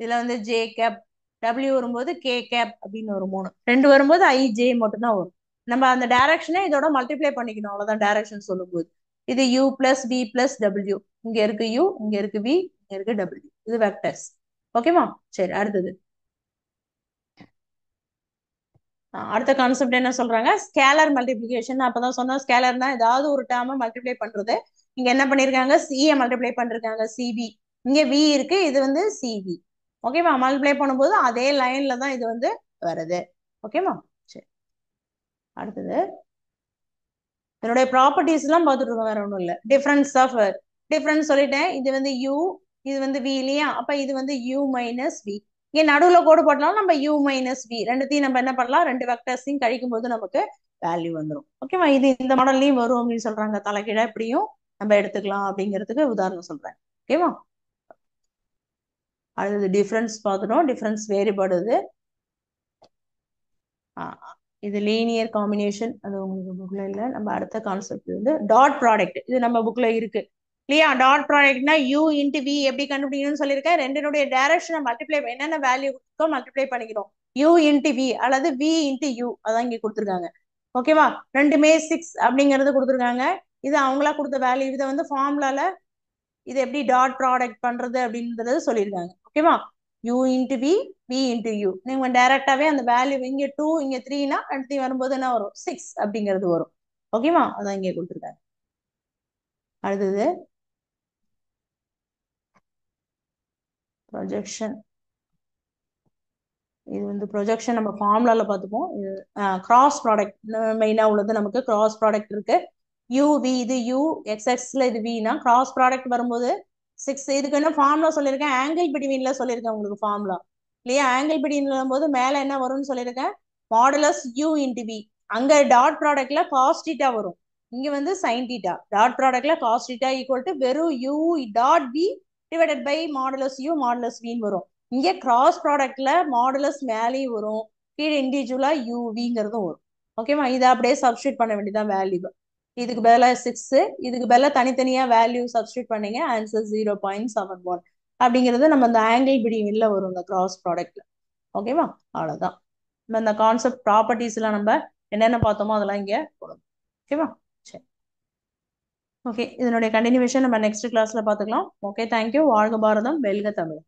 இதுல வந்து j கேப், w வரும்போது k கேப் அப்படின்னு வரும். 3 2 வரும்போது i j மட்டும் தான் வரும். நம்ம அந்த டைரக்ஷனை இதோட மல்டிப்ளை பண்ணிக்கணும், அவ்வளவுதான் டைரக்ஷன் சொல்லும்போது. இது u plus v plus w, இங்க இருக்கு u, இங்க இருக்கு v, இங்க இருக்கு w, இது வெக்டர்ஸ். ஓகேவா? சரி, அடுத்தது அடுத்த கான்செப்ட் என்ன சொல்றாங்க, ஸ்கேலர் மல்டிபிளிகேஷன். அப்பதான் சொன்னா ஸ்கேலர்னா ஏதாவது ஒரு டேர்மை மல்டிப்ளை பண்றது. இங்க என்ன பண்ணிருக்காங்க, சியை மல்டிப்ளை பண்ணிருக்காங்க, சிபி. இங்க வி இருக்கு, இது வந்து சிவி. ஓகேவா? மல்டிப்ளை பண்ணும்போது அதே லைன்ல தான் இது வந்து வருது. ஓகேவா? சரி, அடுத்தது இதனுடைய ப்ராப்பர்ட்டிஸ் எல்லாம் பார்த்துட்டு இருக்கோம், வேற ஒன்றும் இல்லை. டிஃபரன்ஸ் ஆஃப் டிஃபரன்ஸ் சொல்லிட்டேன். இது வந்து யூ, இது வந்து வி இல்லையா? அப்ப இது வந்து யூ மைனஸ் வி. இங்க நடுவுல கோடு போட்டாலும் நம்ம யூ மைனஸ் வி ரெண்டுத்தையும் நம்ம என்ன பண்ணலாம், ரெண்டு வெக்டர்ஸையும் கழிக்கும் போது நமக்கு வேல்யூ வந்துடும். ஓகேவா? இது இந்த மாடல்லையும் வரும் அப்படின்னு சொல்றாங்க. தலைகீழா இப்படியும் நம்ம எடுத்துக்கலாம் அப்படிங்கிறதுக்கு உதாரணம் சொல்றேன். ஓகேவா? அடுத்தது டிஃபரன்ஸ் பார்த்துட்டோம். டிஃபரன்ஸ் வேறுபாடு இது லீனியர் காம்பினேஷன், அது உங்களுக்கு புக்ல இல்ல. நம்ம அடுத்த கான்செப்ட் வந்து டாட் ப்ராடக்ட். இது நம்ம புக்ல இருக்கு இல்லையா? டாட் ப்ராடக்ட்னா u இன்டு v எப்படி கண்டுபிடிக்கணும்னு சொல்லியிருக்கேன். ரெண்டினுடைய டைரக்ஷனை மல்டிப்ளை என்னென்ன வேல்யூ இருக்கோ மல்டிப்ளை பண்ணிக்கிறோம். u இன்டு v அல்லது v இன்டு u, அதான் இங்க கொடுத்துருக்காங்க. ஓகேவா? ரெண்டுமே 6 அப்படிங்கறது கொடுத்துருக்காங்க. இது அவங்களா கொடுத்த வேல்யூ. இதை வந்து ஃபார்முலால இது எப்படி டாட் ப்ராடக்ட் பண்றது அப்படின்றது சொல்லியிருக்காங்க. ஓகேவா? u into v, v into u. நீங்க டைரக்டாவே அந்த வேல்யூ இங்க 2 இங்க 3னா அடுத்து வரும்போது என்ன வரும், 6 அப்படிங்கிறது வரும். ஓகேவா? அதான் இங்க கொடுத்துருக்காங்க. அடுத்தது ப்ரொஜெக்ஷன். இது வந்து ப்ரொஜெக்ஷன் நம்ம ஃபார்முலால பார்த்துப்போம். இது கிராஸ் ப்ராடக்ட் மெயினா உள்ளது. நமக்கு கிராஸ் ப்ராடக்ட் இருக்கு. u v, இது u எக்ஸ் எக்ஸ்ல, இது vனா கிராஸ் ப்ராடக்ட் வரும்போது 6. இதுக்கு என்ன ஃபார்முலா சொல்லியிருக்கேன், ஆங்கிள் பிட்வீன்ல சொல்லியிருக்கேன் உங்களுக்கு ஃபார்முலா இல்லையா? ஆங்கிள் பிட்வீன் போது மேல என்ன வரும்னு சொல்லியிருக்கேன், மாடுலஸ் u இன்டு v. அங்க டாட் ப்ராடக்ட்ல காஸ் தீட்டா வரும், இங்க வந்து சைன் தீட்டா. டாட் ப்ராடக்ட்ல காஸ் தீட்டா ஈக்குவல் டு வெறும் u dot v divided by modulus u modulus vன்னு வரும். இங்க கிராஸ் ப்ராடக்ட்ல மாடுலஸ் மேலேயும் வரும், கீழே இண்டிவிஜுவலா uvங்கிறதும் வரும். ஓகேவா? இதை அப்படியே சப்ஸ்டியூட் பண்ண வேண்டியதான் வேல்யூ. இதுக்கு பதிலாக 6, இதுக்கு பதிலாக தனித்தனியா வேல்யூ சப்ஸ்டியூட் பண்ணீங்க, ஆன்சர் 0.71 அப்படிங்கிறது நம்ம இந்த ஆங்கிள் பிட்வீன்ல வரும் இந்த கிராஸ் ப்ராடக்ட்ல. ஓகேவா? அவ்வளவுதான். நம்ம இந்த கான்செப்ட் ப்ராப்பர்ட்டிஸ்ல நம்ம என்னென்ன பார்த்தோமோ அதெல்லாம் இங்க போடணும். ஓகேவா? சரி, ஓகே. இதனுடைய கண்டினியூஷன் நம்ம நெக்ஸ்ட் கிளாஸ்ல பார்த்துக்கலாம். Okay, thank you. வாழ்க பாரதம், வெல்க தமிழ்.